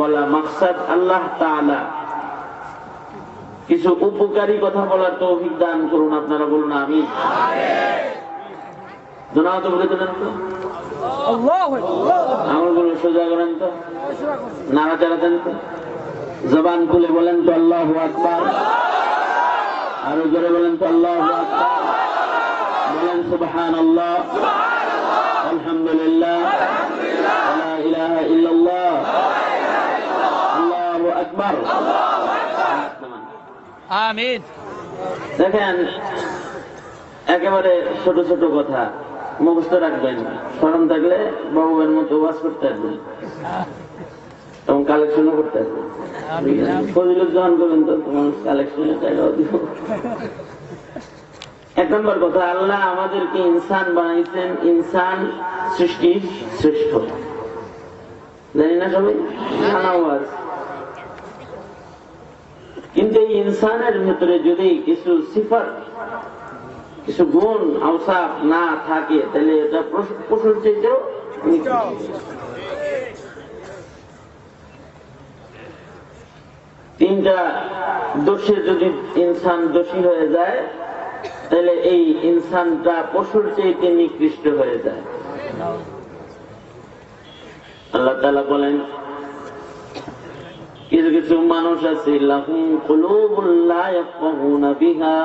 বলা মাকসাদ আল্লাহ তাআলা কিছু উপকারী কথা বলার তৌফিক দান করুন। আপনারা বলুন আমিন। দুনাও তো বলে দিলেন তো, আমলগুলো সোজা করেন তো, নাড়াচাড়া দেন তো, জবান খুলে বলেন তো আল্লাহু আকবার, আরো জোরে বলেন তো আল্লাহু আকবার, বলেন সুবহানাল্লাহ, আলহামদুলিল্লাহ, লা ইলাহা ইল্লাল্লাহ, আল্লাহু আকবার। আমিন। দেখেন, একেবারে ছোট ছোট কথা মুখস্থ রাখবেন, স্মরণ থাকলে বাবুয়ের মতো ওয়াজ করতে আসবেন এবং কালেকশনও করতে আসবেন। ফজিলত যখন করবেন তো তোমার কালেকশনের টাকাও দিব। এক নম্বর কথা, আল্লাহ আমাদেরকে ইনসান বানাইছেন, ইনসান সৃষ্টি শ্রেষ্ঠ, জানি না সবাই, কিন্তু এই ইনসানের ভেতরে যদি কিছু সিফাত, কিছু গুণ আওসাফ না থাকে তাহলে এটা পশুর চাইতেও তিনটা দোষে যদি ইনসান দোষী হয়ে যায় তাহলে এই ইনসানটা পশুর চাইতে নিকৃষ্ট হয়ে যায়। আল্লাহ তাআলা বলেন, কিছু কিছু মানুষ আছে লাহুম কুলুবুন লা ইয়াফকাহুনা বিহা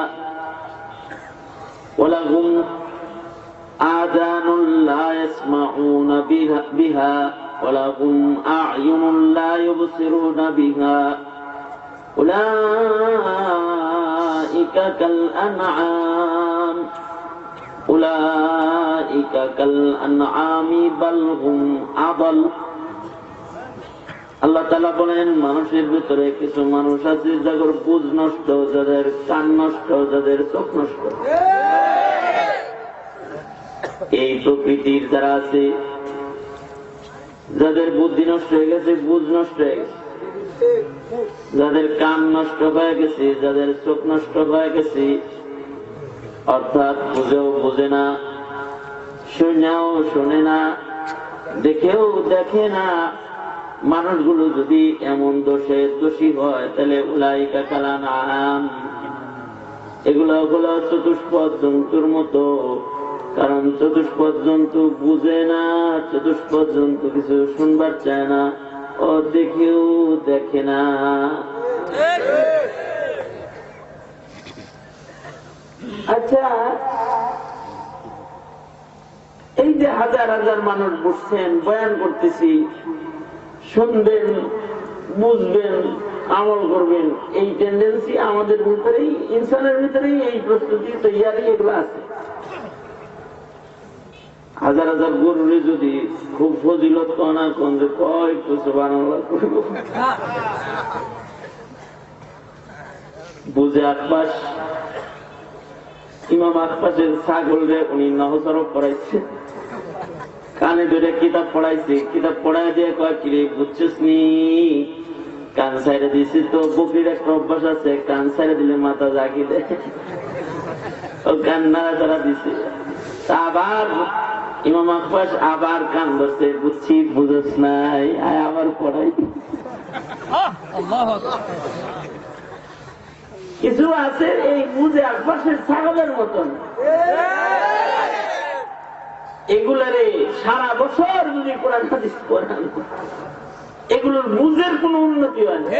ওয়া লাহুম আযানুন লা ইয়াসমাউনা বিহা ওয়া লাহুম আ'য়ুনুন লা ইউবসিরুনা বিহা উলাইকা কাল আনআম উলাইকা কাল আনআমি বাল হুম আদাল। আল্লাহ তাআলা বলেন, মানুষের ভিতরে কিছু মানুষ আছে যাদের বুঝ নষ্ট, যাদের কান নষ্ট, যাদের চোখ নষ্ট। এই প্রকৃতির যারা আছে, যাদের বুদ্ধি নষ্ট হয়ে গেছে, বুঝ নষ্ট হয়ে গেছে, যাদের কান নষ্ট হয়ে গেছে, যাদের চোখ নষ্ট হয়ে গেছে, অর্থাৎ বুঝেও বুঝে না, শুনেও শোনে না, দেখেও দেখে না, মানুষগুলো যদি এমন দোষে দোষী হয় তাহলে উলাইকা কাল আনআম, এগুলো হলো চতুষ্পদ জন্তুর মতো। কারণ চতুষ্পদ জন্তু বুঝে না, চতুষ্পদ জন্তু কিছু শুনবার চায় না, ও দেখেও দেখে না। আচ্ছা, এই যে হাজার হাজার মানুষ বসছেন, বয়ান করতেছি, শুনবেন, বুঝবেন, আমল করবেন, এই টেন্ডেন্সি আমাদের ভিতরেই, ইনসানের ভিতরেই এই প্রস্তুতি তৈরি এগুলো আছে। হাজার হাজার গরুরে যদি খুব ফজিলত কনা কোন যে কয় সুবহানাল্লাহ করব, বুঝে আকবাস, ইমাম আকবাসের ছাগল রে উনি নহসরফ করাইছে, কানে ধরে কিতাব পড়াইছে, কিতাব পড়াই দিয়ে কয় কিরে বুঝছিস নি, কান সাইডে দিছি তো। বকরির একটা অভ্যাস আছে, কান সাইডে দিলে মাথা জাগি দেয়, ও কান নাড়াচাড়া দিছে। আবার ইমাম আকবাস আবার কান ধরছে, বুঝছি বুঝছ নাই, আবার পড়াই। কিছু আছে এই বুঝে আকবাসের ছাগলের মতন, এগুলারে সারা বছর যদি কোরআন হাদিস পড়ান, এগুলোর বুঝের কোন উন্নতি হয় না।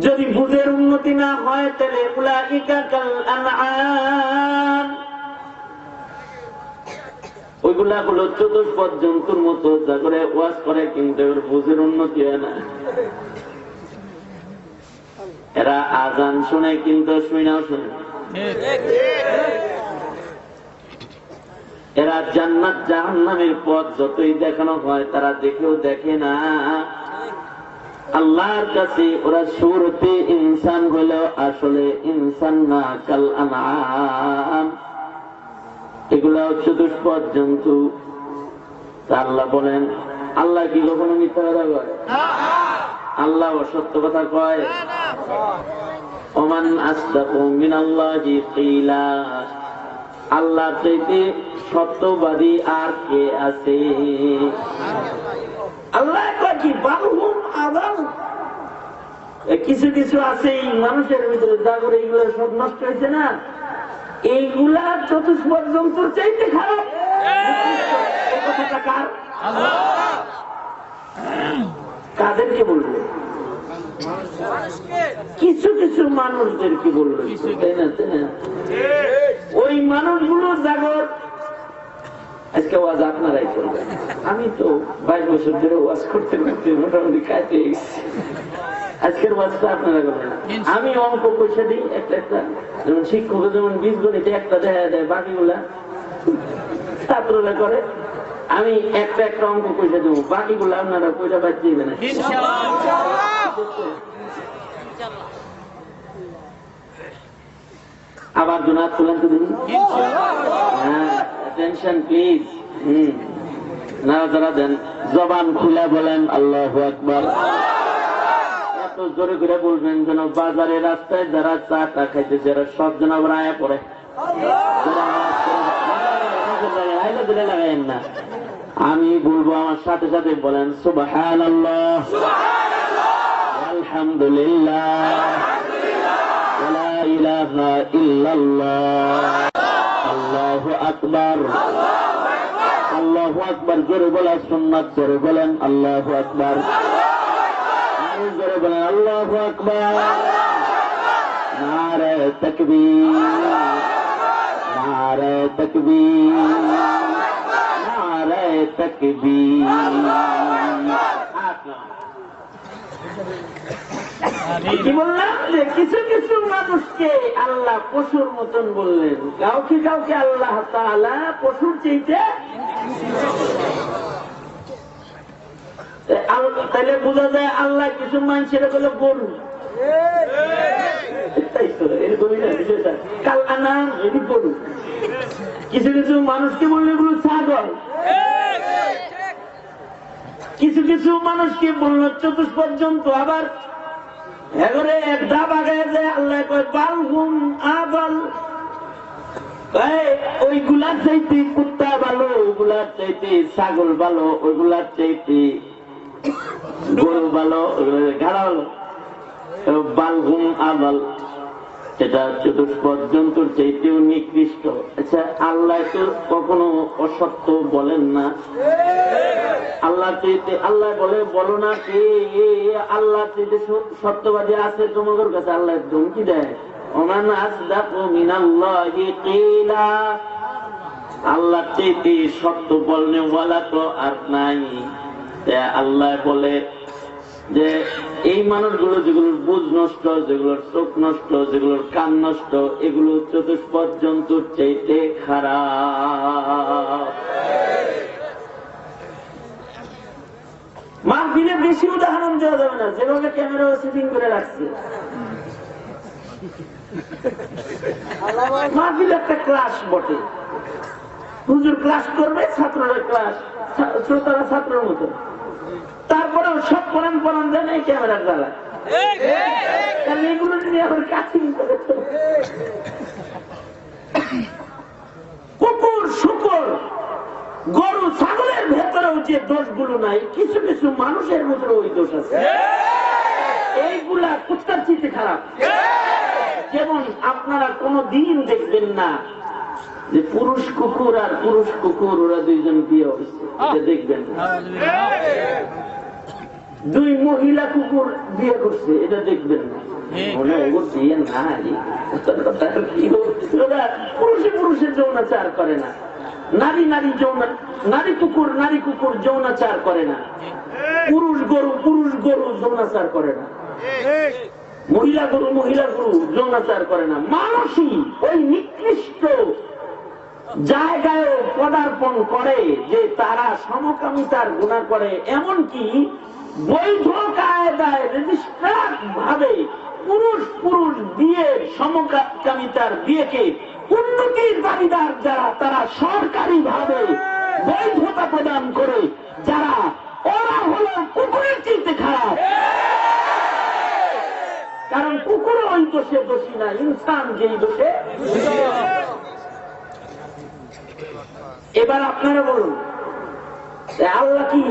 যদি বুঝের উন্নতি না হয় তাহলে উলাইকা কাল আনআম, ওইগুলা হলো চতুষ্পদ জন্তুর মতো, যা করে ওয়াজ করে কিন্তু বুঝের উন্নতি হয় না। এরা আজান শুনে কিন্তু শুনাও শুনে, এরা জান্নাত জাহান্নামের পথ যতই দেখানো হয় তারা দেখেও দেখে না। আল্লাহর কাছে ওরা সুরতে ইনসান হলেও আসলে ইনসান না, কাল আনআম, এগুলা চতুষ্পদ জন্তু। আল্লাহ বলেন, আল্লাহ কি কখনো মিথ্যা কথা কয়? আল্লাহ অসত্য কথা কয়? ওমান আসদাকু মিনাল্লাহি কিলা, আল্লাহ চাইতে সত্যবাদী আর কে আছে? আল্লাহ কয় কি বালহুম আদাল। কিছু কিছু আছে এই মানুষের ভিতরে জাগরে এইগুলো সব নষ্ট হয়েছে না, এইগুলা চতুষ্পদ জন্তুর চাইতে খারাপ। এই কথাটা কার? কাদেরকে বলবে? কিছু কিছু মানুষদেরকে বলবে, তাই না? ওই মানুষগুলো জাগর আজকে ওয়াজ আপনারাই করবেন। আমি তো 22 বছর ধরে ওয়াজ করতে করতে মোটামুটি কাটে গেছি। আজকের ওয়াজটা আপনারা করবেন না। আমি অঙ্ক পয়সা দিই একটা একটা, যেমন শিক্ষক যেমন বীজগণিতে একটা দেখা দেয়, বাকিগুলা ছাত্ররা করে। আমি একটা একটা অঙ্ক পয়সা দেবো, বাকিগুলো আপনারা পয়সা বাদ দিবেন। আবার জোনাত তুলেন তো দিন। Tension please. না যারা দেন জবান খুলে বলেন আল্লাহু আকবার। এত জোরে করে বলবেন যেন বাজারে রাস্তায় যারা চা খাইতে যারা সব জন আবার আয়া পড়ে। লাগাইন না, আমি বলবো আমার সাথে সাথে বলেন সুবহানাল্লাহ, আলহামদুলিল্লাহ, লা ইলাহা ইল্লাল্লাহ, আল্লাহু আকবার। আল্লাহু আকবার জোরে বলা সুন্নাত, জোরে বলেন আল্লাহু আকবার। জোরে বলেন আল্লাহু আকবার। নারে তাকবীর, নারে তাকবীর, নারে তাকবীর। কি বললাম যে কিছু কিছু মানুষকে আল্লাহ পশুর মতন বললেন, কাউকে কাউকে আল্লাহ তাআলা পশুর চাইতে। তাহলে বোঝা যায় আল্লাহ কিছু মানুষের বলে গরু, কাল আনাম এটি গরু। কিছু কিছু মানুষকে বললে এগুলো ছাগল, কিছু কিছু মানুষকে বলল চতুষ্পদ জন্তু। আবার এবারে এক ধাপ আগে যায় আল্লাহ কয় বালহুম আদাল। ওইগুলার চাইতে কুত্তা ভালো, ওইগুলার চাইতে ছাগল ভালো, ওইগুলার চাইতে গরু ভালো, ঘাড়া ভালো। বালহুম আদাল, এটা চতুষ্পদ জন্তুর চাইতেও নিকৃষ্ট। আচ্ছা, আল্লাহ তো কখনো অসত্য বলেন না। আল্লাহ চাইতে আল্লাহ বলে বলো না কে আল্লাহ চাইতে সত্যবাদী আছে তোমাদের কাছে? আল্লাহ ধমকি দেয়, ওমান আসদাকু মিনাল্লাহি কিলা। আল্লাহ চাইতে সত্য বলনে ওয়ালা তো আর নাই। আল্লাহ বলে যে এই মানুষগুলো যেগুলোর বুঝ নষ্ট, যেগুলোর চোখ নষ্ট, যেগুলোর কান নষ্ট, এগুলো চতুষ্পদ জন্তুর চাইতে খারাপ। মাহফিলে বেশি উদাহরণ দেওয়া যাবে না, যেভাবে ক্যামেরা সেটিং করে রাখছে। মাহফিল একটা ক্লাস বটে, হুজুর ক্লাস করবে, ছাত্ররা ক্লাস, শ্রোতারা ছাত্রের মতো। তারপরেও সব পড়ান পড়ান দেন এই ক্যামেরার দ্বারা, কারণ এগুলো নিয়ে আবার কাঠিন করে। কুকুর, শুকর, গরু, ছাগলের ভেতরেও যে দোষগুলো নাই, কিছু কিছু মানুষের মধ্যে ওই দোষ আছে। এইগুলা কুত্তার চিতে খারাপ। যেমন আপনারা কোনো দিন দেখবেন না যে পুরুষ কুকুর আর পুরুষ কুকুর ওরা দুইজন বিয়ে হয়েছে, এটা দেখবেন না। দুই মহিলা কুকুর বিয়ে করছে, এটা দেখবেন না। মনে বিয়ে নাই, পুরুষে পুরুষের যৌনাচার করে না, নারী নারী নারী কুকুর যৌনাচার করে না, পুরুষ গরু যৌনাচার করে না, মহিলা গরু যৌনাচার করে না। মানুষই ওই নিকৃষ্ট জায়গায় পদার্পণ করে যে তারা সমকামিতার গুণা করে। এমনকি বৈধ কায়দায় রেজিস্ট্রার ভাবে পুরুষ বিয়ে, সমকামিতার বিয়েকে উন্নতির দাবিদার যারা, তারা সরকারি ভাবে বৈধতা প্রদান করে, যারা ওরা হলো কুকুরের চিন্তে খারাপ। কারণ কুকুর ওই দোষে দোষী না, ইনসান যেই দোষে। এবার আপনারা বলুন, আল্লাহ কি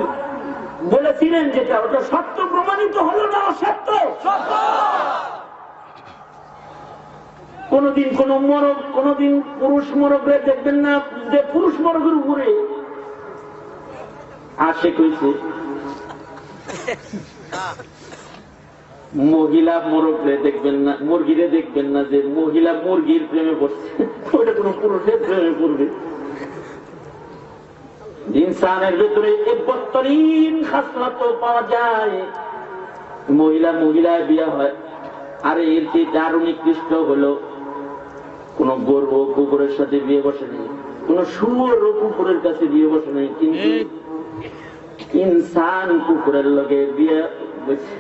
বলেছিলেন যেটা ওটা সত্য প্রমাণিত হলো না অসত্য? কোনদিন কোন মরক, কোনদিন পুরুষ মরকরে দেখবেন না যে পুরুষ মরকের উপরে আসে কইছে, মহিলা মোরগরে দেখবেন না, মুরগিরে দেখবেন না যে মহিলা মুরগির প্রেমে পড়ছে, ওটা কোন পুরুষের প্রেমে পড়বে। ইনসানের ভেতরে এই বদতরিন খাসলত পাওয়া যায়, মহিলা মহিলায় বিয়ে হয়। আরে এর চেয়ে আরো নিকৃষ্ট হলো, কোন গরু কুকুরের সাথে বিয়ে বসে নেই, কোন শুয়োর কুকুরের কাছে বিয়ে বসে নেই, কিন্তু ইনসান কুকুরের লগে বিয়ে বসে।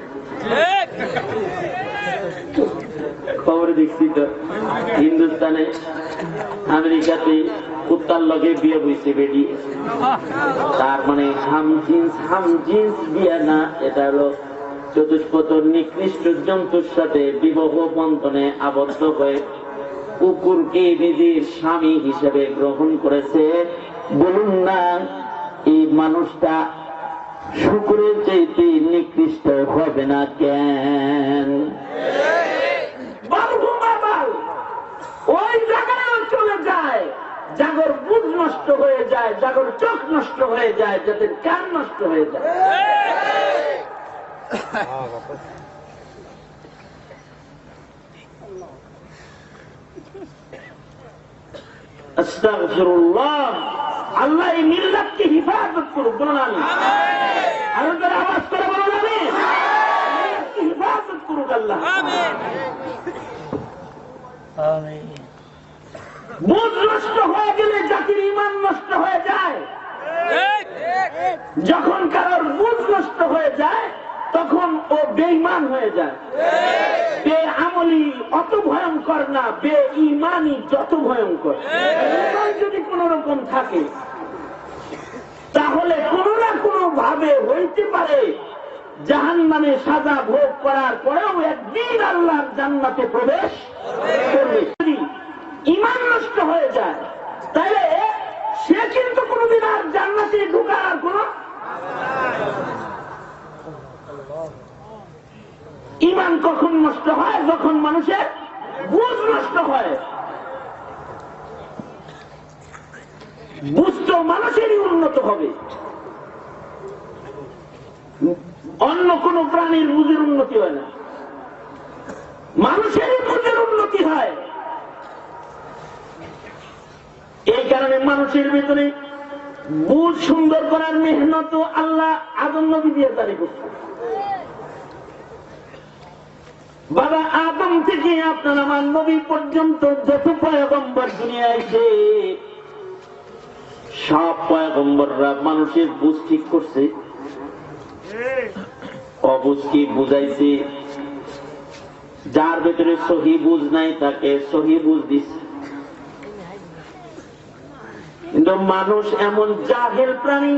খবরে দেখছি তো হিন্দুস্তানে, আমেরিকাতে কুত্তার লগে বিয়ে বইছে বেডি। তার মানে হাম জিন্স বিয়ে না, এটা হলো চতুষ্পদ নিকৃষ্ট জন্তুর সাথে বিবাহ বন্ধনে আবদ্ধ হয়ে কুকুরকে নিজের স্বামী হিসেবে গ্রহণ করেছে। বলুন না এই মানুষটা শুকুরের চাইতে নিকৃষ্ট হবে না কেন? ওই জায়গায় চলে যায়, জাগর বুঝ নষ্ট হয়ে যায়, জাগর চোখ নষ্ট হয়ে যায়, যাদের কান নষ্ট হয়ে যায়। আস্তাগফিরুল্লাহ, আল্লাহ এই মিল্লাতকে হিফাজত করুক, বলুন আমিন। আরো যারা আওয়াজ করে বলুন আমিন। হিফাজত করুক আল্লাহ। বুঝ নষ্ট হয়ে গেলে জাতির ঈমান নষ্ট হয়ে যায়। যখন কারোর বুঝ নষ্ট হয়ে যায় তখন ও বেঈমান হয়ে যায়। বেআমলি অত ভয়ঙ্কর না, বেঈমানি যত ভয়ঙ্কর। ঈমান যদি কোন রকম থাকে তাহলে কোন না কোন ভাবে হইতে পারে জাহান্নামে সাজা ভোগ করার পরেও একদিন আল্লাহর জান্নাতে প্রবেশ করবে। যদি ঈমান নষ্ট হয়ে যায় তাহলে সে কিন্তু কোনদিন আর জান্নাতে ঢোকার কোন, ঈমান কখন নষ্ট হয়? যখন মানুষের বুঝ নষ্ট হয়। বুঝ তো মানুষেরই উন্নত হবে, অন্য কোন প্রাণীর বুঝের উন্নতি হয় না, মানুষেরই বুঝের উন্নতি হয়। এই কারণে মানুষের ভিতরে বুঝ সুন্দর করার মেহনত আল্লাহ আদম নবী দিয়ে জারি করছে। বাবা আদম থেকে আপনার আমার নবী পর্যন্ত যত পয়গম্বর দুনিয়ায় এসে সব পয়গম্বররা মানুষের বুঝ ঠিক করছে, অবুঝকে বুঝাইছে। যার ভেতরে সহি বুঝ নাই তাকে সহি বুঝ দিচ্ছে। কিন্তু মানুষ এমন জাহেল প্রাণী,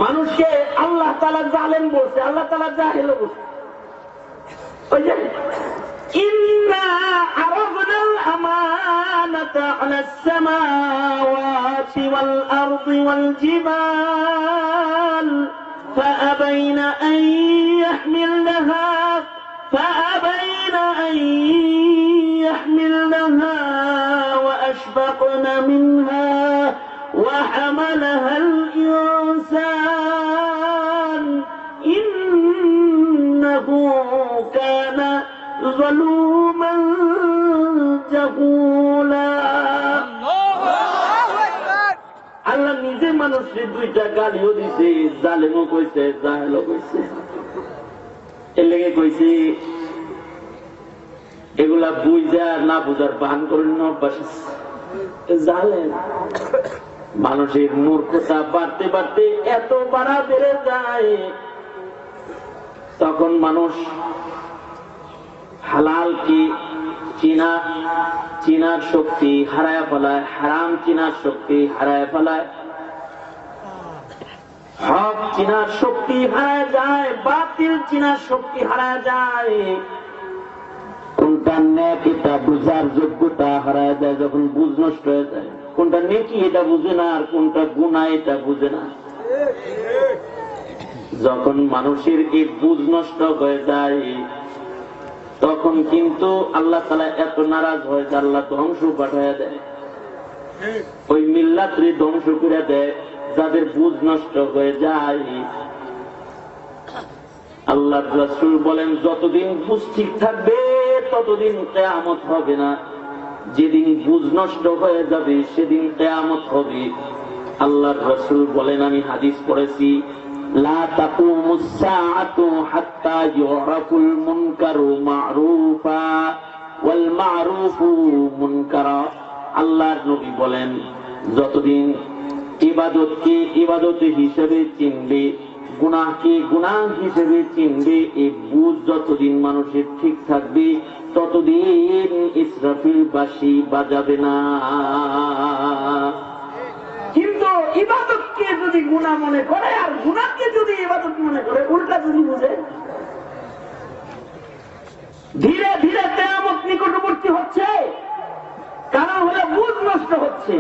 মানুষকে আল্লাহ তাআলা জালেম বলছে, আল্লাহ তাআলা জাহেল বলছে। ওই যে ইন্না আরাদনাল আমানাতা আলাস সামাওয়াতি ওয়াল আরদি ওয়াল জিবাল فأبين أن يحملنها وأشفقن منها وحملها الإنسان إنه كان ظلوما جهولا। আল্লাহ নিজে মানুষের দুইটা গালিও দিছে, জালেমও কইছে, জাহেলও কইছে। এর লেগে কইছি এগুলা বুঝা না বুঝার বাহান করেন না অভ্যাস। জালেম মানুষের মূর্খতা বাড়তে বাড়তে এত বাড়া বেড়ে যায়, তখন মানুষ হালাল কি চিনার শক্তি হারায় ফেলায়, হারাম চিনার শক্তি হারায় ফেলায়, হক চিনার শক্তি হারায় যায়, বাতিল চিনার শক্তি হারায় যায়। কোনটা কোনটা নেক এটা বুঝার যোগ্যতা হারায় দেয় যখন বুঝ নষ্ট হয়ে যায়। কোনটা নেকি এটা বুঝে না, আর কোনটা গুনাহ এটা বুঝে না। যখন মানুষের এই বুঝ নষ্ট হয়ে যায় তখন কিন্তু আল্লাহ তাআলা এত নারাজ হয় যে আল্লাহ ধ্বংস পাঠায় দেয়, ওই মিল্লাতরে ধ্বংস করে দেয় যাদের বুঝ নষ্ট হয়ে যায়। আল্লাহর রাসূল বলেন যতদিন বুঝ ঠিক থাকবে ততদিন কিয়ামত হবে না, যেদিন বুঝ নষ্ট হয়ে যাবে সেদিন কিয়ামত হবে। আল্লাহর রাসূল বলেন, আমি হাদিস পড়েছি, লা তাকুমুস সাআতু হাত্তা ইউরাফুল মুনকারু মা'রুফা ওয়াল মা'রুফু মুনকারা। আল্লাহর নবী বলেন যতদিন ইবাদতকে ইবাদত হিসেবে চিনবে, গুনাহকে গুনাহ হিসেবে চিনবে, এই বুঝ যতদিন মানুষের ঠিক থাকবে ততদিন ইসরাফিল বাঁশি বাজাবে না। কিন্তু ইবাদতকে যদি গুনাহ মনে করে আর গুনাহকে যদি ইবাদত মনে করে, উল্টা যদি বুঝে, ধীরে ধীরে কিয়ামত নিকটবর্তী হচ্ছে। কারণ হলো বুঝ নষ্ট হচ্ছে।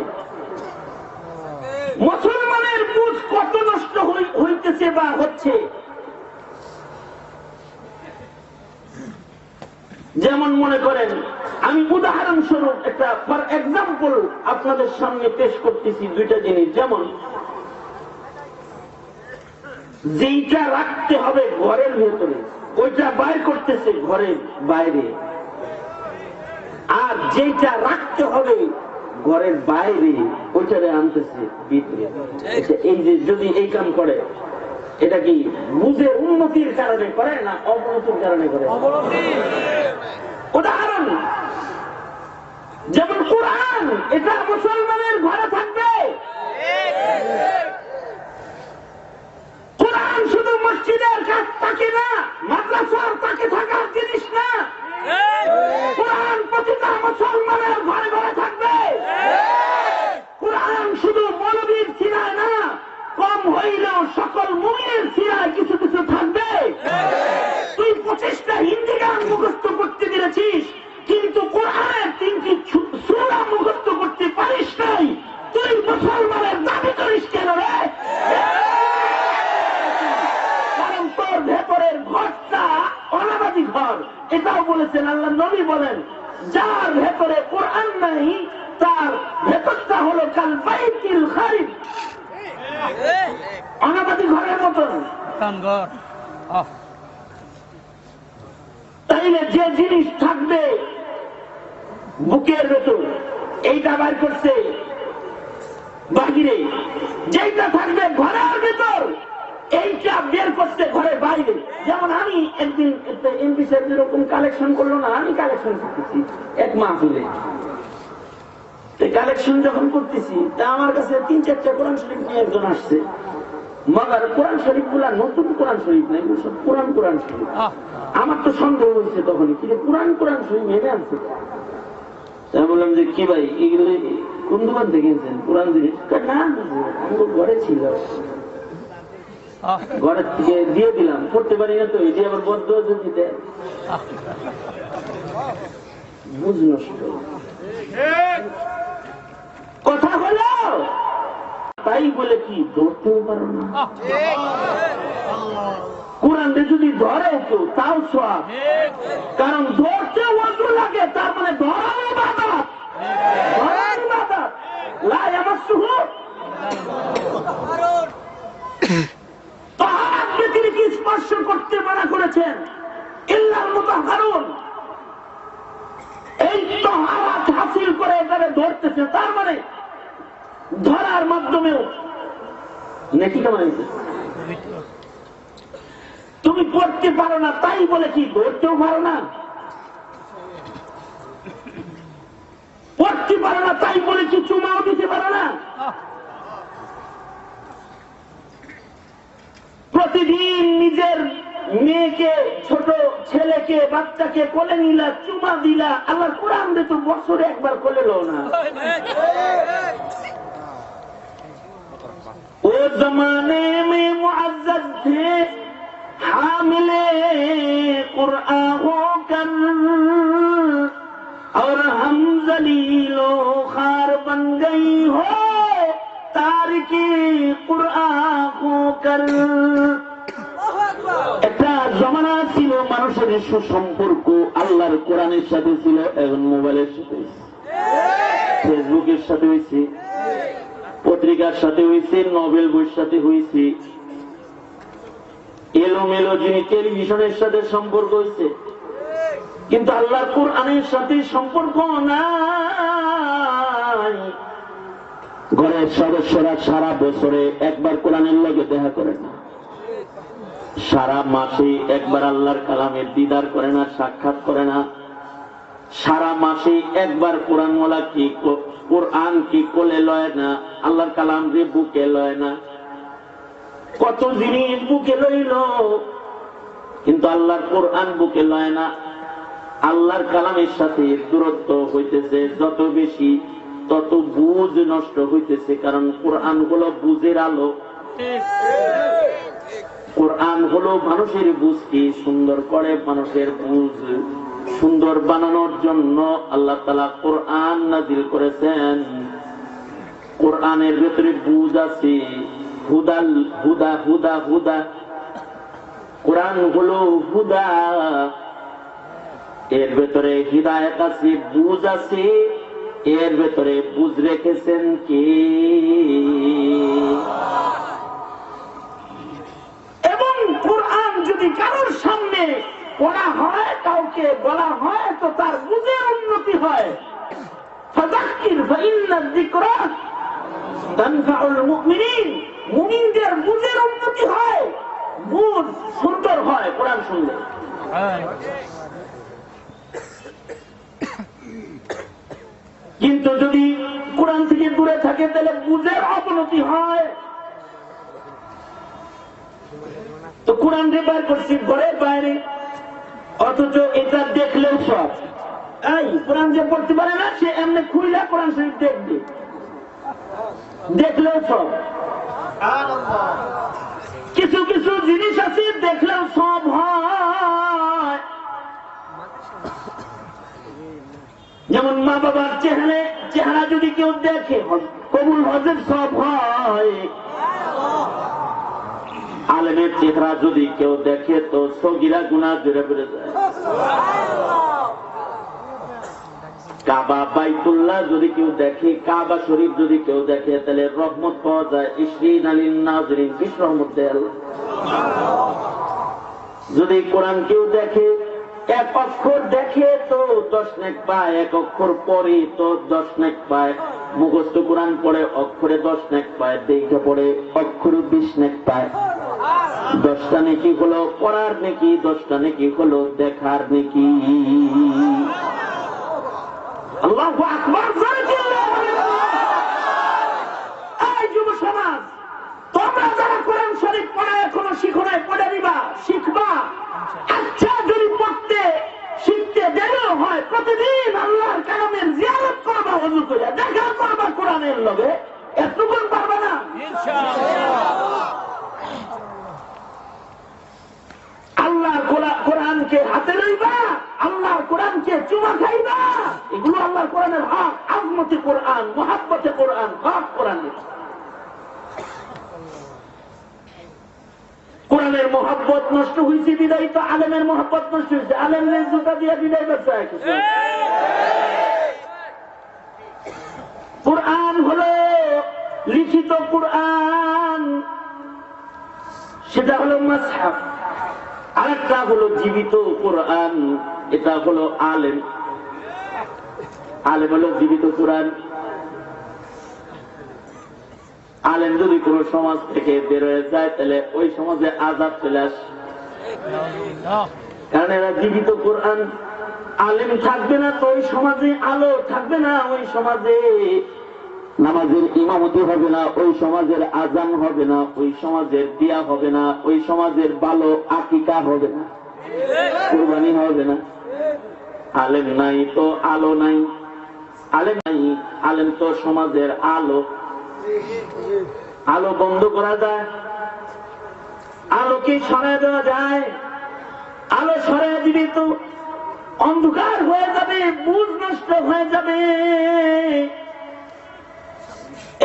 মুসলমানের বুঝ কত নষ্ট হইতেছে বা হচ্ছে, যেমন মনে করেন, আমি উদাহরণস্বরূপ একটা ফর এক্সাম্পল আপনাদের সামনে পেশ করতেছি দুইটা জিনিস। যেমন যেইটা রাখতে হবে ঘরের ভেতরে ওইটা বাইর করতেছে ঘরের বাইরে, আর যেটা রাখতে হবে ঘরের বাইরে ওইটারে আনতেছে ভিতরে। এই যে যদি এই কাম করে, এটা কি বুঝে উন্নতির কারণে করে না অবনতির কারণে করে? উদাহরণ যেমন কোরআন, এটা মুসলমানের ঘরে থাকবে। কোরআন শুধু মসজিদের কাজ থাকে না, মাদ্রাসার তাকে থাকার জিনিস না। কোরআন প্রতিটা মুসলমানের ঘরে ঘরে থাকবে। কোরআন শুধু মৌলবীর সিরায় না, কম হইলেও সকল মুমিনের সিরায় কিছু কিছু থাকবে। তুই 25টা হিন্দি গান মুখস্থ করতে পেরেছিস, কিন্তু কোরআনের 3টি সূরা মুখস্থ করতে পারিস নাই, তুই মুসলমানের দাবি করিস কেন রে? কারণ তোর ভেতরের ঘরটা অনাবাদী ঘর। এটাও বলেছেন আল্লাহ নবী বলেন, যার ভেতরে কোরআন নাই তার ভেতরটা হলো কাল বাইতুল খারিব, অনাবাদী ঘরের মতন। তাইলে যে জিনিস থাকবে বুকের ভেতর, এইটা বাইর করছে বাহিরে, যেটা থাকবে ঘরের ভেতর এইটা বের করতে ঘরের বাইরে। যেমন আমি একদিন এমপি সাহেব যেরকম কালেকশন করলো না, আমি কালেকশন করতেছি এক মাহফিলে। কালেকশন যখন করতেছি তা আমার কাছে 3-4টা কোরআন শরীফ নিয়ে একজন আসছে। মগার কোরআন শরীফ গুলা নতুন কোরআন শরীফ নাই, সব পুরান কোরআন শরীফ। আমার তো সন্দেহ হয়েছে তখনই, কিন্তু কোরআন শরীফ এনে আনছে। আমি বললাম যে কি ভাই এগুলো কোন দোকান থেকে এনেছেন কোরআন জিনিস? না আমার ঘরে ছিল, ঘরের থেকে দিয়ে দিলাম, পড়তে পারি না তো, এটি আবার বদ্ধ যদি দেয়। বুঝ নষ্ট। কথা হলো তাই বলে কি ধরতেও পারো না। কোরআনটা যদি ধরে কেউ তাও সওয়াব, কারণ ধরতে ওযু লাগে, তার মানে ধরাও ইবাদত। ধরাও ইবাদত। লা ইয়ামাসসুহু তাহাকে তিনি কি স্পর্শ করতে মানা করেছেন, ইল্লাল মুতাহহারুন। এই তাহারাত হাসিল করে এটাকে ধরতেছে, তার মানে ধরার মাধ্যমেও নেকি কামাইছে। তুমি পড়তে পারো না তাই বলে কি ধরতেও পারো না? পড়তে পারো না তাই বলে কি চুমাও দিতে পারো না? প্রতিদিন নিজের মেয়েকে, ছোট ছেলেকে, বাচ্চাকে কোলে নিলা, চুমা দিলা, আল্লাহ কোরআন দে তো বছরে একবার কোলে লো না। ও জমানে মে মুআজ্জাজ থে হামিলে কুরআন হো কর, जलीलो खार बन गई हो तारिकी कुरआन होकर। একটা জমানা ছিল মানুষের সুসম্পর্ক আল্লাহর কোরআনের সাথে ছিল, এখন মোবাইলের সাথে হয়েছে, ফেসবুকের সাথে হয়েছে, পত্রিকার সাথে হয়েছে, নোবেল বইয়ের সাথে হয়েছে, এলোমেলো যিনি টেলিভিশনের সাথে সম্পর্ক হয়েছে, কিন্তু আল্লাহর কোরআনের সাথে সম্পর্ক নাই। ঘরের সদস্যরা সারা বছরে একবার কোরআনের লগে দেখা করে না, সারা মাসে একবার আল্লাহর কালামের দিদার করে না, সাক্ষাৎ করে না, সারা মাসে একবার কোরআন ওয়ালা কি কোরআন কি কোলে লয় না, আল্লাহর কালাম যে বুকে লয় না। কত জিনিস বুকে লইল কিন্তু আল্লাহর কোরআন বুকে লয় না। আল্লাহর কালামের সাথে দূরত্ব হইতেছে যত বেশি তত বুঝ নষ্ট হইতেছে, কারণ কোরআন হলো বুঝের আলো। কোরআন হলো মানুষের বুঝকে সুন্দর করে, মানুষের বুঝ সুন্দর বানানোর জন্য আল্লাহ তাআলা কোরআন নাযিল করেছেন। কোরআনের ভিতরে বুঝ আছে, হুদাল হুদা হুদা হুদা, কোরআন হলো হুদা, এর ভেতরে হিদায়াত আছে, বুঝ আছে, এর ভেতরে বুঝ রেখেছেন কে? এবং কোরআন যদি কারোর সামনে পড়া হয়, কাউকে বলা হয়, তো তার বুঝের উন্নতি হয়। ফাযাক্কির ফাইন্না যিকরা তানফাউল মুমিনিন, মুমিনদের বুঝের উন্নতি হয়, বুঝ সুন্দর হয় কোরআন শুনলে। কিন্তু যদি কোরআন থেকে দূরে থাকে তাহলে বুঝের অবনতি হয়। তো কোরআন রেবার করছি ঘরের বাইরে, অথচ এটা দেখলেও সব এই কোরআন যে পড়তে পারে না সে এমনি খুইলা কোরআন শরীফ দেখবে, দেখলেও সব। কিছু কিছু জিনিস আছে দেখলেও সব হয়, যেমন মা বাবার চেহারা যদি কেউ দেখে কবুল হজের সব হয়। আলেমের চেহারা যদি কেউ দেখে তো সগীরা গুনাহ জুড়ে পড়ে যায়। কাবা বাইতুল্লাহ যদি কেউ দেখে, কাবা শরীফ যদি কেউ দেখে, তাহলে রহমত পাওয়া যায়। ইশরিন আলিন নাজরিন, বিশ রহমত দেয়। যদি কোরআন কেউ দেখে, এক অক্ষর দেখে তো 10 নেক পায়, এক অক্ষর পড়ে তো 10 নেক পায়। মুখস্থ কোরআন পড়ে অক্ষরে 10 নেক পায়, দেখে পড়ে অক্ষরে 20 নেক পায়। 10টা নেকি হলো পড়ার নেকি, 10টা নেকি হলো দেখার নেকি। আল্লাহু আকবার। এই যুব সমাজ, তোমরা যারা কোরআন শরীফ পড়া এখনো শিখো নাই, পড়ে দিবা, শিখবা। আচ্ছা, যদি পড়তে শিখতে দেরিও হয়, প্রতিদিন আল্লাহর কালামের জিয়ারত করবা, ওযু করে দেখা করবা কোরআনের লগে, এতটুকু পারবা না ইনশাআল্লাহ। আল্লাহর কোরআনকে হাতে লইবা, আল্লাহর কোরআনকে চুমা খাইবা, এগুলো আল্লাহর কোরআনের হক। আজমতে কোরআন, মুহাব্বতে কোরআন, হক কোরআনের। কোরআনের মহব্বত নষ্ট হয়েছে বিদায় তো আলেমের মহব্বত নষ্ট হয়েছে। আলেমের জুতা দিয়ে বিদায় করতে হয় কিছু। কোরআন হলো লিখিত কোরআন, সেটা হলো মাসহাফ। আরেকটা হলো জীবিত কোরআন, এটা হলো আলেম। আলেম হলো জীবিত কোরআন। আলেম যদি কোন সমাজ থেকে বের হয়ে যায় তাহলে ওই সমাজে আযাব চলে আসে, কারণ এরা জীবিত কোরআন। আলেম থাকবে না তো ওই সমাজে আলো থাকবে না, ওই সমাজে নামাজের ইমামতি হবে না, ওই সমাজের আযান হবে না, ওই সমাজের বিয়া হবে না, ওই সমাজের ভালো আকিকা হবে না, কুরবানি হবে না। আলেম নাই তো আলো নাই, আলেম নাই, আলেম তো সমাজের আলো। আলো বন্ধ করা যায়, আলোকে সরায় দেওয়া যায়। আলো সরায় দিবি তো অন্ধকার হয়ে যাবে, বুঝ নষ্ট হয়ে যাবে।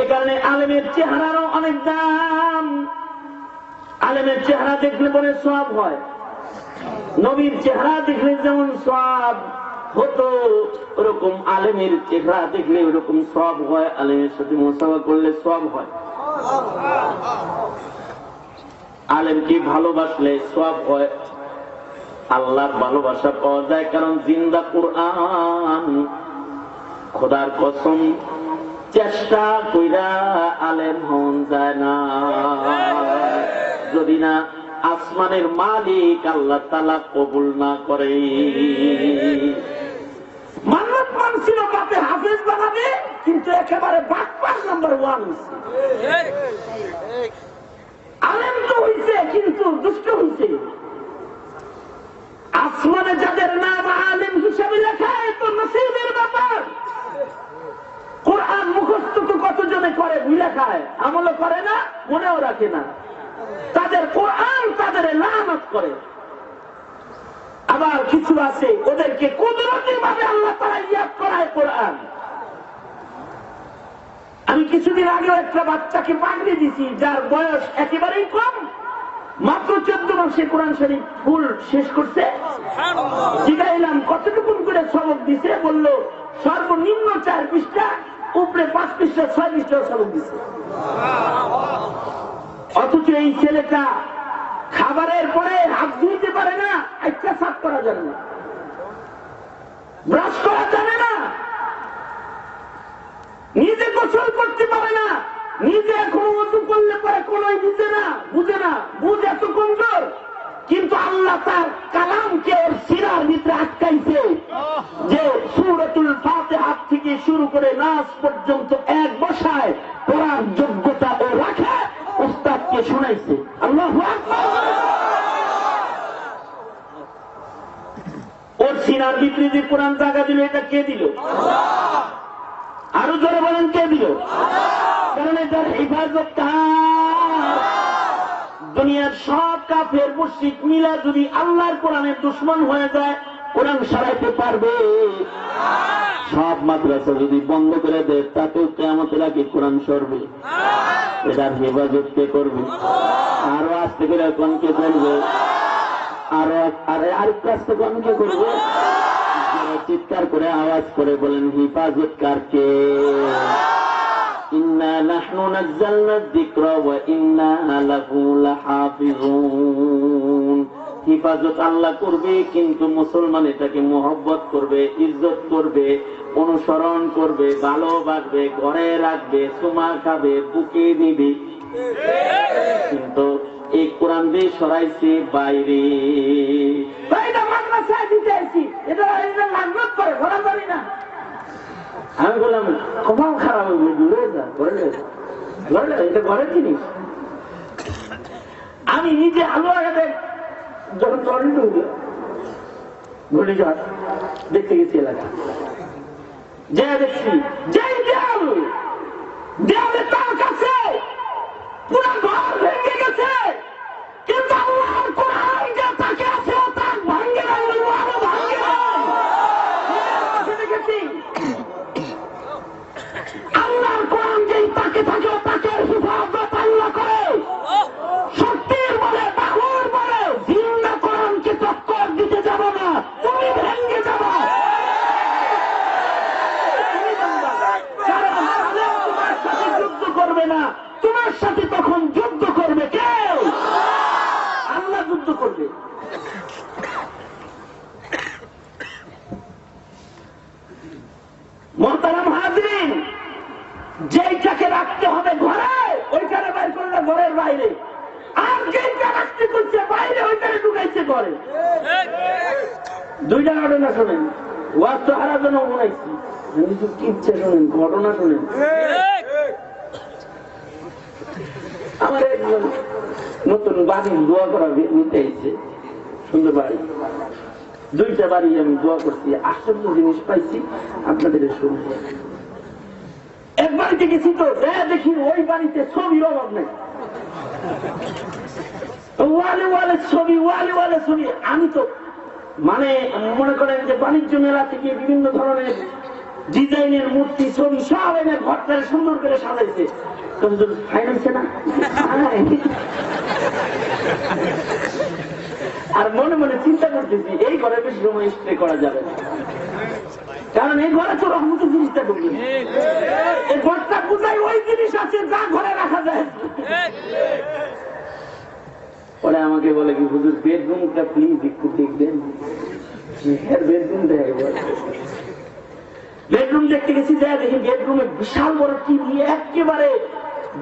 এ কারণে আলেমের চেহারারও অনেক দাম। আলেমের চেহারা দেখলে পরে সওয়াব হয়। নবীর চেহারা দেখলে যেমন সওয়াব হতো, ওরকম আলেমের চেহারা দেখলে ওরকম সওয়াব হয়। আলেমের সাথে মুসাফা করলে সওয়াব হয়। আলেমকে ভালোবাসলে সওয়াব হয়। আল্লাহর ভালোবাসা পাওয়া যায়, কারণ জিন্দা কুরআন। খোদার কসম, চেষ্টা কইরা আলেম হন যায় না যদি না আসমানের মালিক আল্লাহ তাআলা কবুল না করে। মান্নাত মানছিল বাপে হাফেজ বানাবে, কিন্তু একেবারে বাটপার নাম্বার 1। আলেম তো হইছে, কিন্তু দুষ্ট হইছে। আসমানে যাদের নাম আলেম হিসাবে লেখা, এত নসিবের ব্যাপার। কোরআন মুখস্থ তো কতজনে করে, ভুলে খায়, আমলও করে না, মনেও রাখে না। তাদের কোরআন তাদের লানত করে। আবার কিছু আছে ওদেরকে কুদরতি ভাবে আল্লাহ তাআলা ইয়াদ করায় কোরআন। আমি কিছুদিন আগেও একটা বাচ্চাকে পাগড়ি দিছি, যার বয়স একেবারেই কম, মাত্র 14 মাসে কোরআন শরীফ ফুল শেষ করছে। জিজ্ঞাইলাম কতটুকুন করে সবক দিছে, বলল সর্বনিম্ন 4 পৃষ্ঠা, উপরে 5 পৃষ্ঠা 6 পৃষ্ঠা সবক দিছে। অথচ এই ছেলেটা খাবারের পরে হাত ধুইতে পারে না, একটা সাফ করা যাবে না, ব্রাশ করা যাবে না, নিজে গোসল করতে পারে না, নিজে এখনো ওযু করলে পরে কোনোই বুঝে না, বুঝ এত কমজোর। কিন্তু আল্লাহ তার কালামকে ওর সিরার ভিতরে আটকাইছে, যে সূরাতুল ফাতিহা থেকে শুরু করে নাস পর্যন্ত এক বসায় পড়ার যোগ্যতা ও রাখে, উস্তাদকে শুনাইছে। আল্লাহু আকবার। ওর সিনার ভিতরে যে কোরআন জায়গা দিল, এটা কে দিল? আরো জোরে বলেন, কে দিল? কারণ এটার হেফাজত কার? দুনিয়ার সব কাফের মুশরিক মিলা যদি আল্লাহর কোরআনের দুশমন হয়ে যায়, কোরআন সরাইতে পারবে? সব মাদ্রাসা যদি বন্ধ করে দেয়, তাতেও কিয়ামতের আগে কোরআন সরবে। এটার হেফাজত কে করবে? আরো আস্তে করে কোন কে করবে? আরেকটু আস্তে কোন কে করবে? চিৎকার করে আওয়াজ করে বলেন, হেফাজত কারকে? ইন্না নাহনু নাযালনা যিকরা ওয়া ইন্না লাহু লাহাফিজুন। হেফাজত আল্লাহ করবে, কিন্তু মুসলমান এটাকে মোহব্বত করবে, ইজ্জত করবে, অনুসরণ করবে, ভালোবাসবে, ঘরে রাখবে, চুমা খাবে, বুকে দিবে। কিন্তু এই কোরআন দিয়ে সরাইছে বাইরে। আমি বললাম কপাল খারাপ হয়ে দূরে যা, এটা ঘরের জিনিস। আমি নিজে আলু আগাতে যখন ঘূর্ণিঝড় দেখতে গেছি এলাকা, যে দেখছি যেই দেয়ালে তার কাছে পুরো ঘর ভেঙে গেছে, কিন্তু আল্লাহর কোরআন যে তাকে আছে, তার ভাঙ্গে আরো ভাঙ্গে দেখেছি। আল্লাহর কোরআন যেই তাকে থাকে, তাকে হিফাজত আল্লাহ করে। শক্তির বলে, বাহুর বলে, জিন্দা কোরআনকে টক্কর দিতে যাব না, তুমি ভেঙে যাবো। তোমার সাথে যুদ্ধ করবে না, তোমার সাথে তখন যুদ্ধ করবে কেউ? আল্লাহ যুদ্ধ করবে। মুহতারাম হাজিরিন, যেইটাকে রাখতে হবে ঘরে, ওইখানে বাইর করলে ঘরের বাইরে, আর যেইটা রাখতে করছে বাইরে, ওইখানে ঢুকাইছে ঘরে। দুইটা ঘটনা শোনেন, ওয়াজ তো হারা জন্য মনাইছি, কি ইচ্ছে শোনেন, ঘটনা শোনেন। আমার একজন নতুন বাড়ি দোয়া করা নিতে এসেছে, সুন্দর বাড়ি, 2টা বাড়ি আমি দোয়া করছি, আশ্চর্য জিনিস পাইছি, আপনাদের শুনবো। এক বাড়িতে গেছি তো দেখি ওই বাড়িতে ছবির অভাব নেই, ওয়ালে ওয়ালে ছবি, ওয়ালে ওয়ালে ছবি। আমি তো মানে মনে করেন যে বাণিজ্য মেলা থেকে বিভিন্ন ধরনের ডিজাইনের মূর্তি ছবি সব এনে ঘরটারে সুন্দর করে সাজাইছে, ফাইনান্সে না। আর মনে মনে চিন্তা করতেছি এই ঘরে বেশি সময় স্প্রে করা যাবে না, কারণ এই ঘরে তো রহমতের জিনিসটা ঢুকবে, এই ঘরটা কোথায় ওই জিনিস আছে যা ঘরে রাখা যায়। পরে আমাকে বলে কি হুজুর বেডরুমটা প্লিজ একটু দেখবেন। বেডরুম দেখতে গেছি, যা দেখি বেডরুমে বিশাল বড় টিভি, একেবারে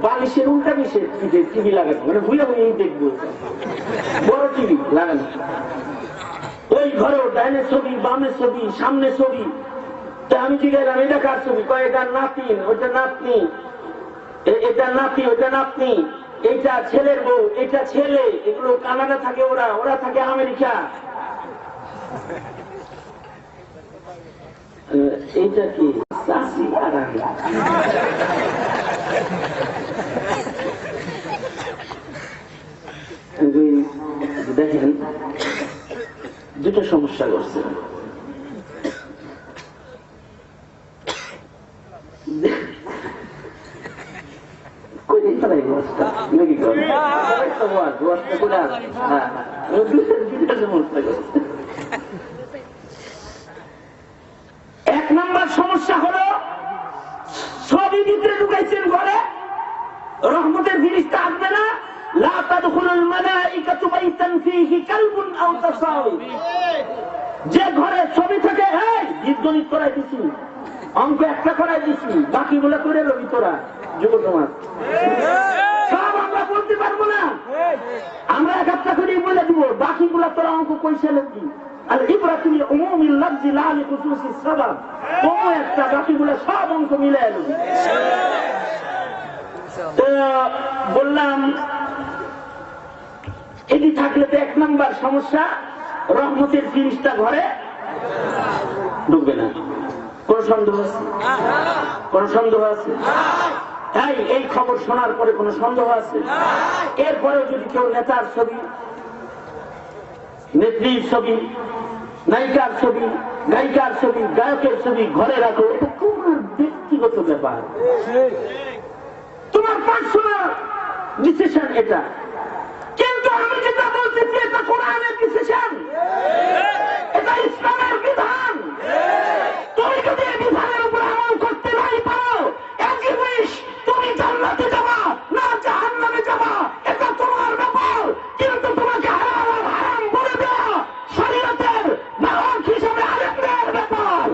বালিশের উল্টা মিশে টিভি লাগানো, মানে ভুলে ভুলে দেখবো বড় টিভি লাগানো। ওই ঘরেও ডাইনের ছবি, বামের ছবি, সামনে ছবি। আমি জিজ্ঞাসা এটা কার ছবি? কয় এটা নাতিন, ওইটা নাতনি, এটা নাতি, ওইটা নাতনি, এইটা ছেলের বউ, এটা ছেলে। এগুলো কানাডা থাকে, ওরা থাকে আমেরিকা। এইটা কি চাষি আর দেখেন দুটো সমস্যা করছে। এক নম্বর সমস্যা হলো ছবি ভিতরে ঢুকাইছেন ঘরে, রহমতের জিনিসটা আসবে না। লা তাদখুলুল মালাইকাতু বাইতান ফীহি কালবুন আও তাসাউই। যে ঘরে ছবি থাকে, এই বীজগণিত করাই দিছি, অঙ্ক একটা করাই দিছি, বাকিগুলো করে রবি তোরা যুব সমাজ সব আমরা বলতে পারবো না, আমরা এক একটা করে বলে দিব, বাকিগুলো তোরা অঙ্ক পয়সা লিখবি। আর ইব্রাহিম উমুমিল লাফজি লা লিখুসুসিস সাবাব, কোন একটা বাকিগুলো সব অঙ্ক মিলে এলো। তো বললাম এটি থাকলে তো এক নাম্বার সমস্যা, রহমতের জিনিসটা ঘরে ঢুকবে না। কোন সন্দেহ আছে? কোন সন্দেহ আছে? তাই এই খবর শোনার পরে কোন সন্দেহ আছে? এরপরেও যদি কেউ নেতার ছবি, নেত্রীর ছবি, নায়িকার ছবি, গায়িকার ছবি, গায়কের ছবি ঘরে রাখো, এটা তোমার ব্যক্তিগত ব্যাপার, তোমার পার্সোনাল ডিসিশন এটা। কিন্তু আমি যেটা বলতেছি এটা কোরআনের ডিসিশন, এটা ইসলামের বিধান। তুমি যদি এই বিধানের উপর আমল করতে নাই পারো, একই জিনিস, তুমি জান্নাতে যাবা না জাহান্নামে যাবা, এটা তোমার ব্যাপার। কিন্তু তোমাকে হালাল আর হারাম বলে দেওয়া শরীয়তের নাগরিক হিসেবে আলেমদের ব্যাপার।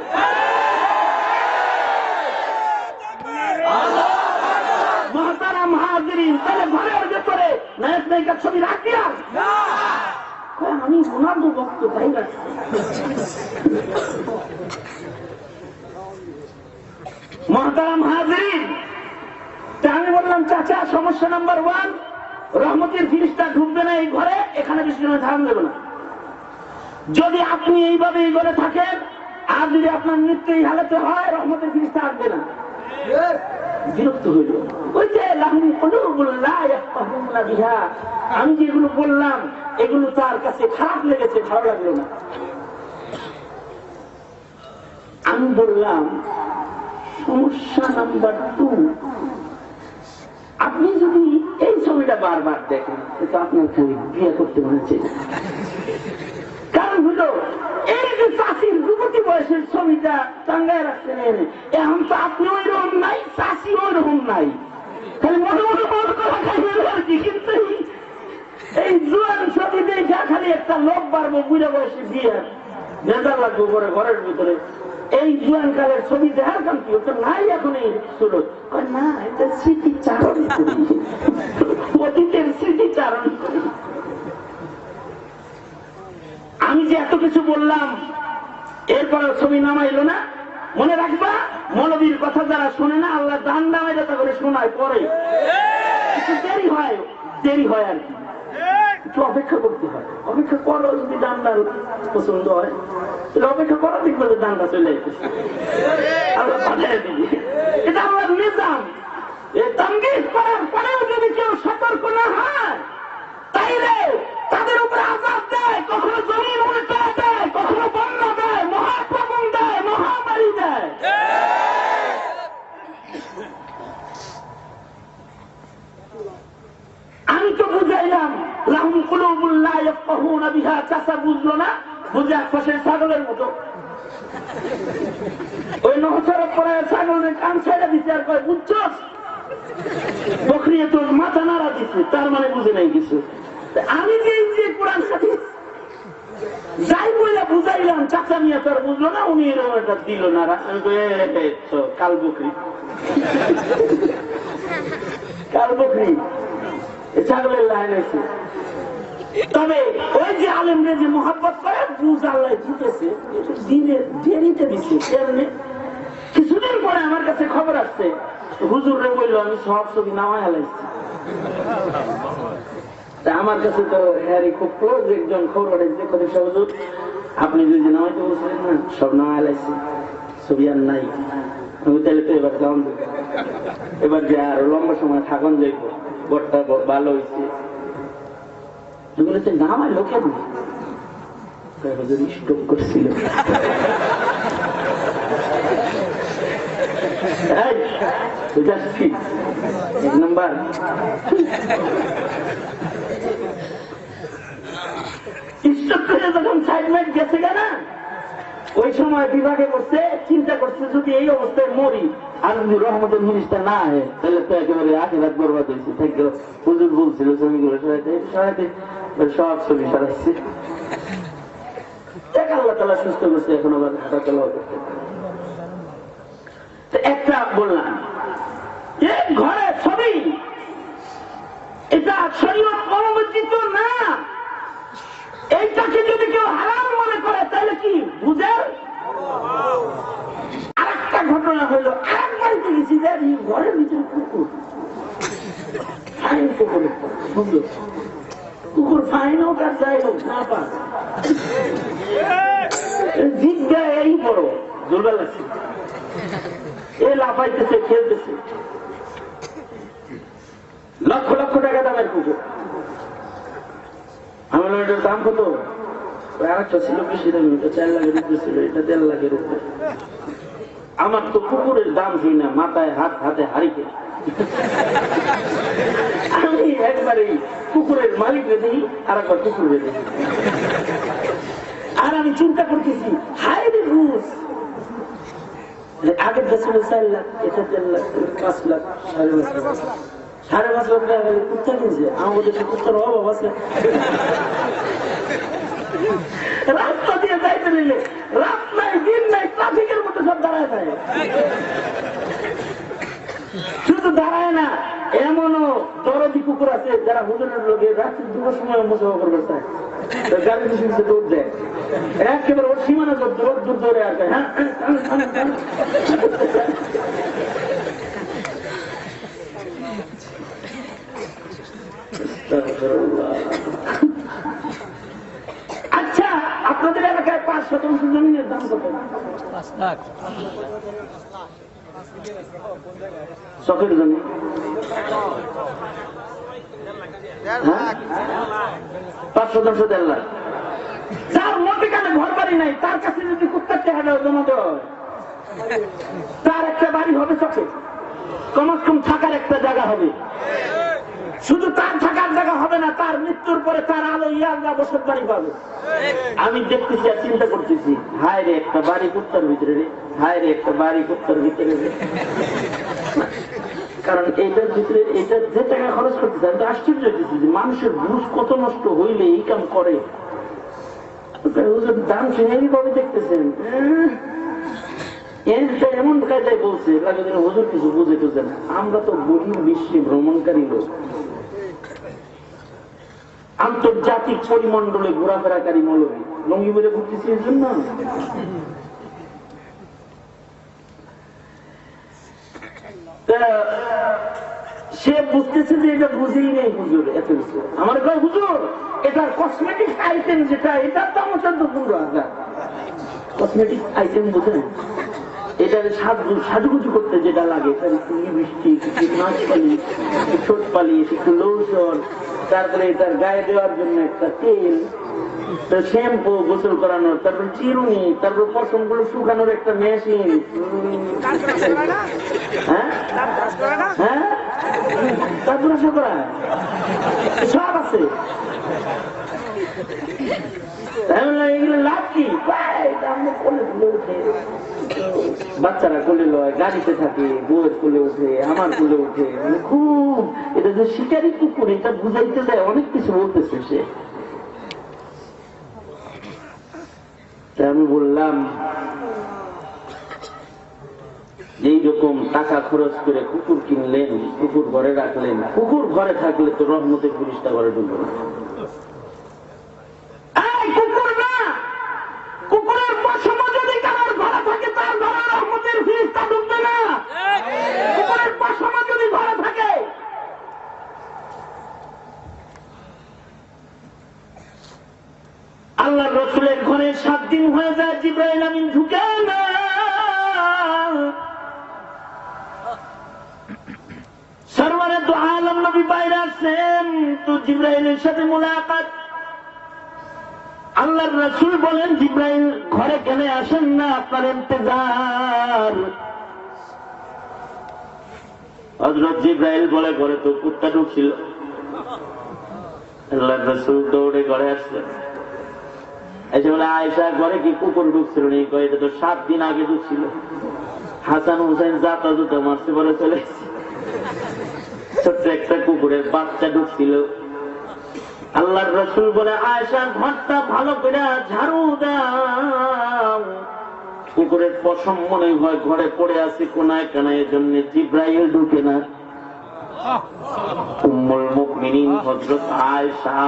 মহতারাম হাজিরিন, তাহলে ঘরের ভেতরে নায়ক নায়িকার ছবি রাখি আর আমি ওনার বক্ত তাই রাখছি। মহতারাম হাজিরিন, আমি বললাম চাচা সমস্যা নাম্বার 1, রহমতের জিনিসটা ঢুকবে না এই ঘরে, এখানে বেশি সময় ধারণ দেবে না। যদি আপনি এইভাবে এই ঘরে থাকেন আর যদি আপনার মৃত্যু এই হালাতে হয়, রহমতের জিনিসটা আসবে না। বিরক্ত হইল, ওই যে আমি যেগুলো বললাম এগুলো তার কাছে খারাপ লেগেছে, ভালো লাগলো না। আমি বললাম সমস্যা নাম্বার 2, আপনি যদি এই ছবিটা বারবার দেখেন তো আপনার খালি বিয়ে করতে মনে হচ্ছে। কারণ হলো এই যে চাষির যুবতী বয়সের ছবিটা টাঙ্গায় রাখছেন, এখন তো আপনি ওই রকম নাই, চাষি ওই রকম নাই, খালি মনে মনে মন করা খাইবেন আর কি। কিন্তু এই জোয়ান ছবি দেখা খালি একটা লোক বাড়বো, বুড়া বয়সে বিয়ে নেতা লাগবো করে ঘরের ভিতরে, এই জোয়ান কালের ছবি দেখার কারণ কি? ওটা নাই এখন এই সুরত না, এটা স্মৃতিচারণ করি, অতীতের স্মৃতিচারণ করি। আমি যে এত কিছু বললাম এরপরে ছবি নামাইলো না। মনে রাখবা, মৌলবীর কথা যারা শোনে না, আল্লাহ দান নামে যাতে করে শোনায়, পরে দেরি হয় আর কি, একটু অপেক্ষা করতে হয়। অপেক্ষা করো, যদি দানদার পছন্দ হয় তাহলে অপেক্ষা করা, দেখবে যে দানটা চলে যেতেছে, আল্লাহ পাঠিয়ে দিবে। এটা আমার নিজাম। তামগীজ করার পরেও যদি কেউ সতর্ক না হয়, তাইলে তাদের উপরে আযাব দেয়, কখনো জমিন উল্টে দেয়, চাচা বুঝলো না, বুঝে আশপাশের ছাগলের মতো ওই নহসরক পরে ছাগলের কান ছেড়ে দিচ্ছে আর কয় বুঝছো বকরি তোর মাথা নাড়া দিচ্ছে, তার মানে বুঝে নাই কিছু। আমি যে কোরআন সাথে যাই বইলা বুঝাইলাম, চাচা মিয়া তোর বুঝলো না, উনি এরকম একটা দিল না, কাল বকরি কাল বকরি ছাগলের লাইন আছে। তবে ওই যে আলেমরে যে মহাব্বত করে বুঝ আল্লাহ জিতেছে, দিনের দেরিতে দিচ্ছে। কিছুদিন পরে আমার কাছে খবর আসছে, হুজুরে বললো আমি সব ছবি নামায় হালাইছি। আমার কাছে তো হ্যারি খুব ক্লোজ একজন খবর পাঠাইছে, হুজুর আপনি যদি নামাইতে বলছিলেন না, সব নামায় হালাইছি, ছবি আর নাই। আমি তাহলে তো এবার যাওয়ান, এবার যে আর লম্বা সময় থাকুন যাইব, বরটা ভালো হয়েছে। নামাইলো কেন? স্টক করছিল। এক নম্বর স্টক করে যখন সাইডমেন্ট গেছে না, ওই সময় বিভাগে করছে, চিন্তা করছে যদি এই অবস্থায় মরি আর যদি রহমতের মিনিস্টার না হয় তাহলে তো একেবারে আশীর্বাদ বরবাদ হয়েছে। থেকে হুজুর বলছিল ছবিগুলো সরাইতে সরাইতে সব ছবি সরাইছে। আল্লাহ তাআলা সুস্থ করছে, এখন আবার হাঁটা চলাও করতে। একটা বললাম যে ঘরে ছবি, এটা শরীয়ত অনুমোদিত না। এইটাকে যদি কেউ হারাম মনে করে তাহলে কি বুঝে? আর একটা ঘটনা হইল, আরেকবার দেখেছি যে ঘরের ভিতরে কুকুর, ফাইন কুকুর ফাইন হোক আর যাই হোক না পাস জিজ্ঞা এই বড় জোরবেল আছে, এ লাফাইতেছে খেলতেছে, লক্ষ লক্ষ টাকা দামের কুকুর। আমার এটার দাম কত? আরেকটা ছিল বেশি দাম, এটা 4 লাখের উপরে ছিল, এটা 1.5 লাখের উপরে। আমার তো কুকুরের দাম শুই না, মাথায় হাত, হাতে হারিকে। আমি একবারে কুকুরের মালিক রেখে আর একবার কুকুর রেখে, আর আমি চিন্তা করতেছি হায় রে ঘুষ। আগের ছিল 4 লাখ, এটা 1.5 লাখ, 5 লাখ, 5.5 লাখ, 5.5 লাখ টাকা কুত্তা কিনছে। আমাদের দেশে কুত্তার অভাব আছে। রাস্তা দিয়ে যাইতে নিলে রাত নাই দিন নাই ট্রাফিকের মতো সব দাঁড়ায় থাকে। শুধু দাঁড়ায় না, এমনও দরদি কুকুর আছে যারা হুজুরের লোকে রাত্রি 2টার সময় মুসাফা করবে চায়, গাড়ি পিছনে দৌড় দেয়, একেবারে ওর সীমানা দূর দৌড়ে আসে। হ্যাঁ আচ্ছা, আপনাদের এলাকায় 5% জমিনের দাম কত? 5 লাখ। শখের জমি 5% 1.5 লাখ। যার মধ্যেখানে ঘর বাড়ি নাই তার কাছে যদি কুত্তার টাকা জমা দেওয়া হয়, তার একটা বাড়ি হবে চকে, কমাস কম থাকার একটা জায়গা হবে। শুধু তার থাকার জায়গা হবে না, তার মৃত্যুর পরে তার আলো ইয়াল্লা বসত বাড়ি পাবে। আমি দেখতেছি আর চিন্তা করতেছি, হায় রে একটা বাড়ি কুত্তার ভিতরে রে, হায় রে একটা বাড়ি কুত্তার ভিতরে রে। কারণ এইটার ভিতরে এটা যে টাকা খরচ করতেছে, আমি তো আশ্চর্য হইতেছি যে মানুষের বুঝ কত নষ্ট হইলে এই কাম করে। দাম শুনে কবে দেখতেছেন এমন কায়দায় বলছে, হুজুর কিছু বুঝে টুঝে না। আমরা তো বলি বিশ্বে ভ্রমণকারী লোক, আন্তর্জাতিক পরিমণ্ডলে ঘোরাফেরাকারী মৌলবী, লঙ্গি বলে ঘুরতেছি এর জন্য। সে বুঝতেছে যে এটা বুঝেই নেই হুজুর এত কিছু। আমার কয় হুজুর এটার কসমেটিক আইটেম যেটা, এটার দাম 14,000। কসমেটিক আইটেম বুঝেন, এটার সাজুগুজু করতে যেটা লাগে, একটু বৃষ্টি, একটু নাচ পালি, একটু ছোট পালি, একটু লোশন, তারপরে এটার গায়ে দেওয়ার জন্য একটা তেল, শ্যাম্পু, গোসল করানোর, তারপর চিরুনি, তারপর পশম গুলো শুকানোর একটা মেশিন। হ্যাঁ হ্যাঁ, তারপর আশা করা সব আছে। বাচ্চারা কোলে লয়, গাড়িতে থাকে, বউয়ের কোলে উঠে, আমার কোলে উঠে, মানে খুব এটা যে শিকারি কুকুর এটা বুঝাইতে যায়, অনেক কিছু বলতেছে সে। আমি বললাম এইরকম টাকা খরচ করে কুকুর কিনলেন, কুকুর ঘরে রাখলেন, কুকুর ঘরে থাকলে তো রহমতের পুলিশটা ঘরে ঢুকবে না। কুকুর না, কুকুরের পশম যদি কারোর ঘরে থাকে তার ঘরে রহমতের পুলিশটা ঢুকবে না। কুকুরের পশম যদি ঘরে থাকে, আল্লাহ রসুলের ঘরে 7 দিন হয়ে যায়, জিবরাইল আমিন ঢুকে না। সরওয়ারে দু আলম নবী বাইরে আসছেন, তো জিবরাইলের সাথে মুলাকাত। আল্লাহর রাসূল বলেন, জিবরাইল ঘরে কেন আসেন না, আপনার ইন্তজার। হযরত জিবরাইল বলে, ঘরে তো কুত্তা ঢুকছিল। আল্লাহর রাসূল দৌড়ে ঘরে আসছেন, এসে বলে, আয়েশা ঘরে কি কুকুর ঢুকছিল নি? এটা তো 7 দিন আগে ঢুকছিল। হাসান হুসাইন জাতা জুতা মারছে বলে চলে ছোট্ট একটা কুকুরের বাচ্চা ঢুকছিল। আল্লাহর রাসূল বলে, আয়েশা ঘরটা ভালো করে ঝাড়ু দাও, কুকুরের পশম মনে হয় ঘরে পড়ে আছে কোনায় কানায়, এজন্য জিবরাইল ঢুকে না। উম্মুল মুমিনিন হযরত আয়েশা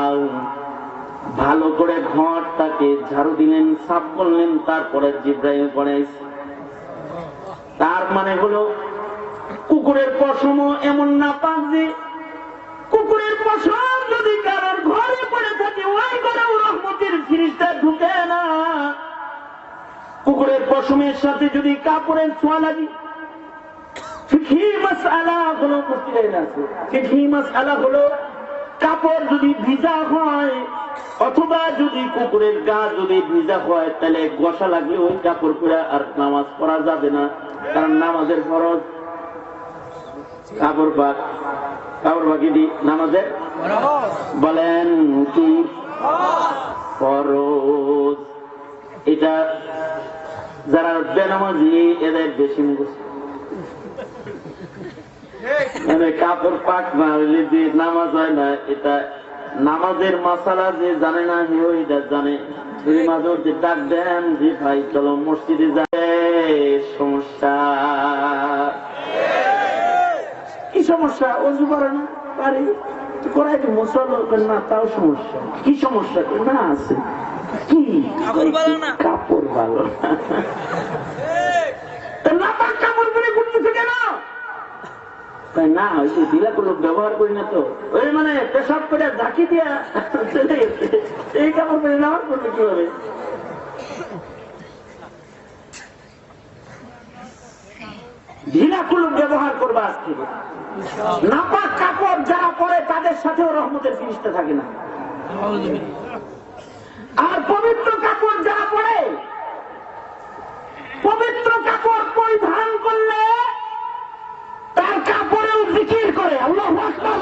ভালো করে ঘরটাকে ঝাড়ু দিলেন, সাফ করলেন, তারপরে জিবরাইল পড়ে। তার মানে হলো কুকুরের পশম এমন না পাক যে কুকুরের পশম যদি কারোর ঘরে পড়ে থাকে ওই ঘরেও রহমতের ফেরেশতা ঢুকে না। কুকুরের পশমের সাথে যদি কাপড়ের ছোঁয়া লাগে, ফিকহি মাসআলা হলো, মুশকিল আছে। ফিকহি মাসআলা হলো কাপড় যদি ভিজা হয় অথবা যদি কুকুরের গা যদি ভিজা হয়, তাহলে গোসা লাগলে ওই কাপড় পরে আর নামাজ পড়া যাবে না, কারণ নামাজের ফরজ কাপড় পাক। কাপড় পাকি দি নামাজের বলেন কি ফরজ। এটা যারা বেনামাজি এদের বেশি মুখস্থ। কাপড় পাক না হইলে যে নামাজ হয় না, এটা নামাজের মাসালা যে জানে না হেও এটা জানে। মাঝে যে ডাক দেন যে ভাই চলো মসজিদে যায়, সমস্যা কি? সমস্যা অজু করে না পারি করাই তো মুসল না, তাও সমস্যা। কি সমস্যা? না আছে কি? কাপড় ভালো না, কাপড় পরে ঘুরতেছে কেন? না হয়তো ঢিলাগুলো ব্যবহার করি না তো, ওই মানে পেশাব করে ঝাঁকি দিয়া চলে গেছে, এই কাপড় পরে নামাজ পড়বে কিভাবে? ঢিলাগুলো ব্যবহার করবা আজ থেকে। নাপাক কাপড় যারা পরে তাদের সাথেও রহমতের ফেরেশতা থাকে না। আর পবিত্র কাপড় যারা পরে, পবিত্র কাপড় পরিধান করলে তার কাপড়েও জিকির করে আল্লাহু আকবার।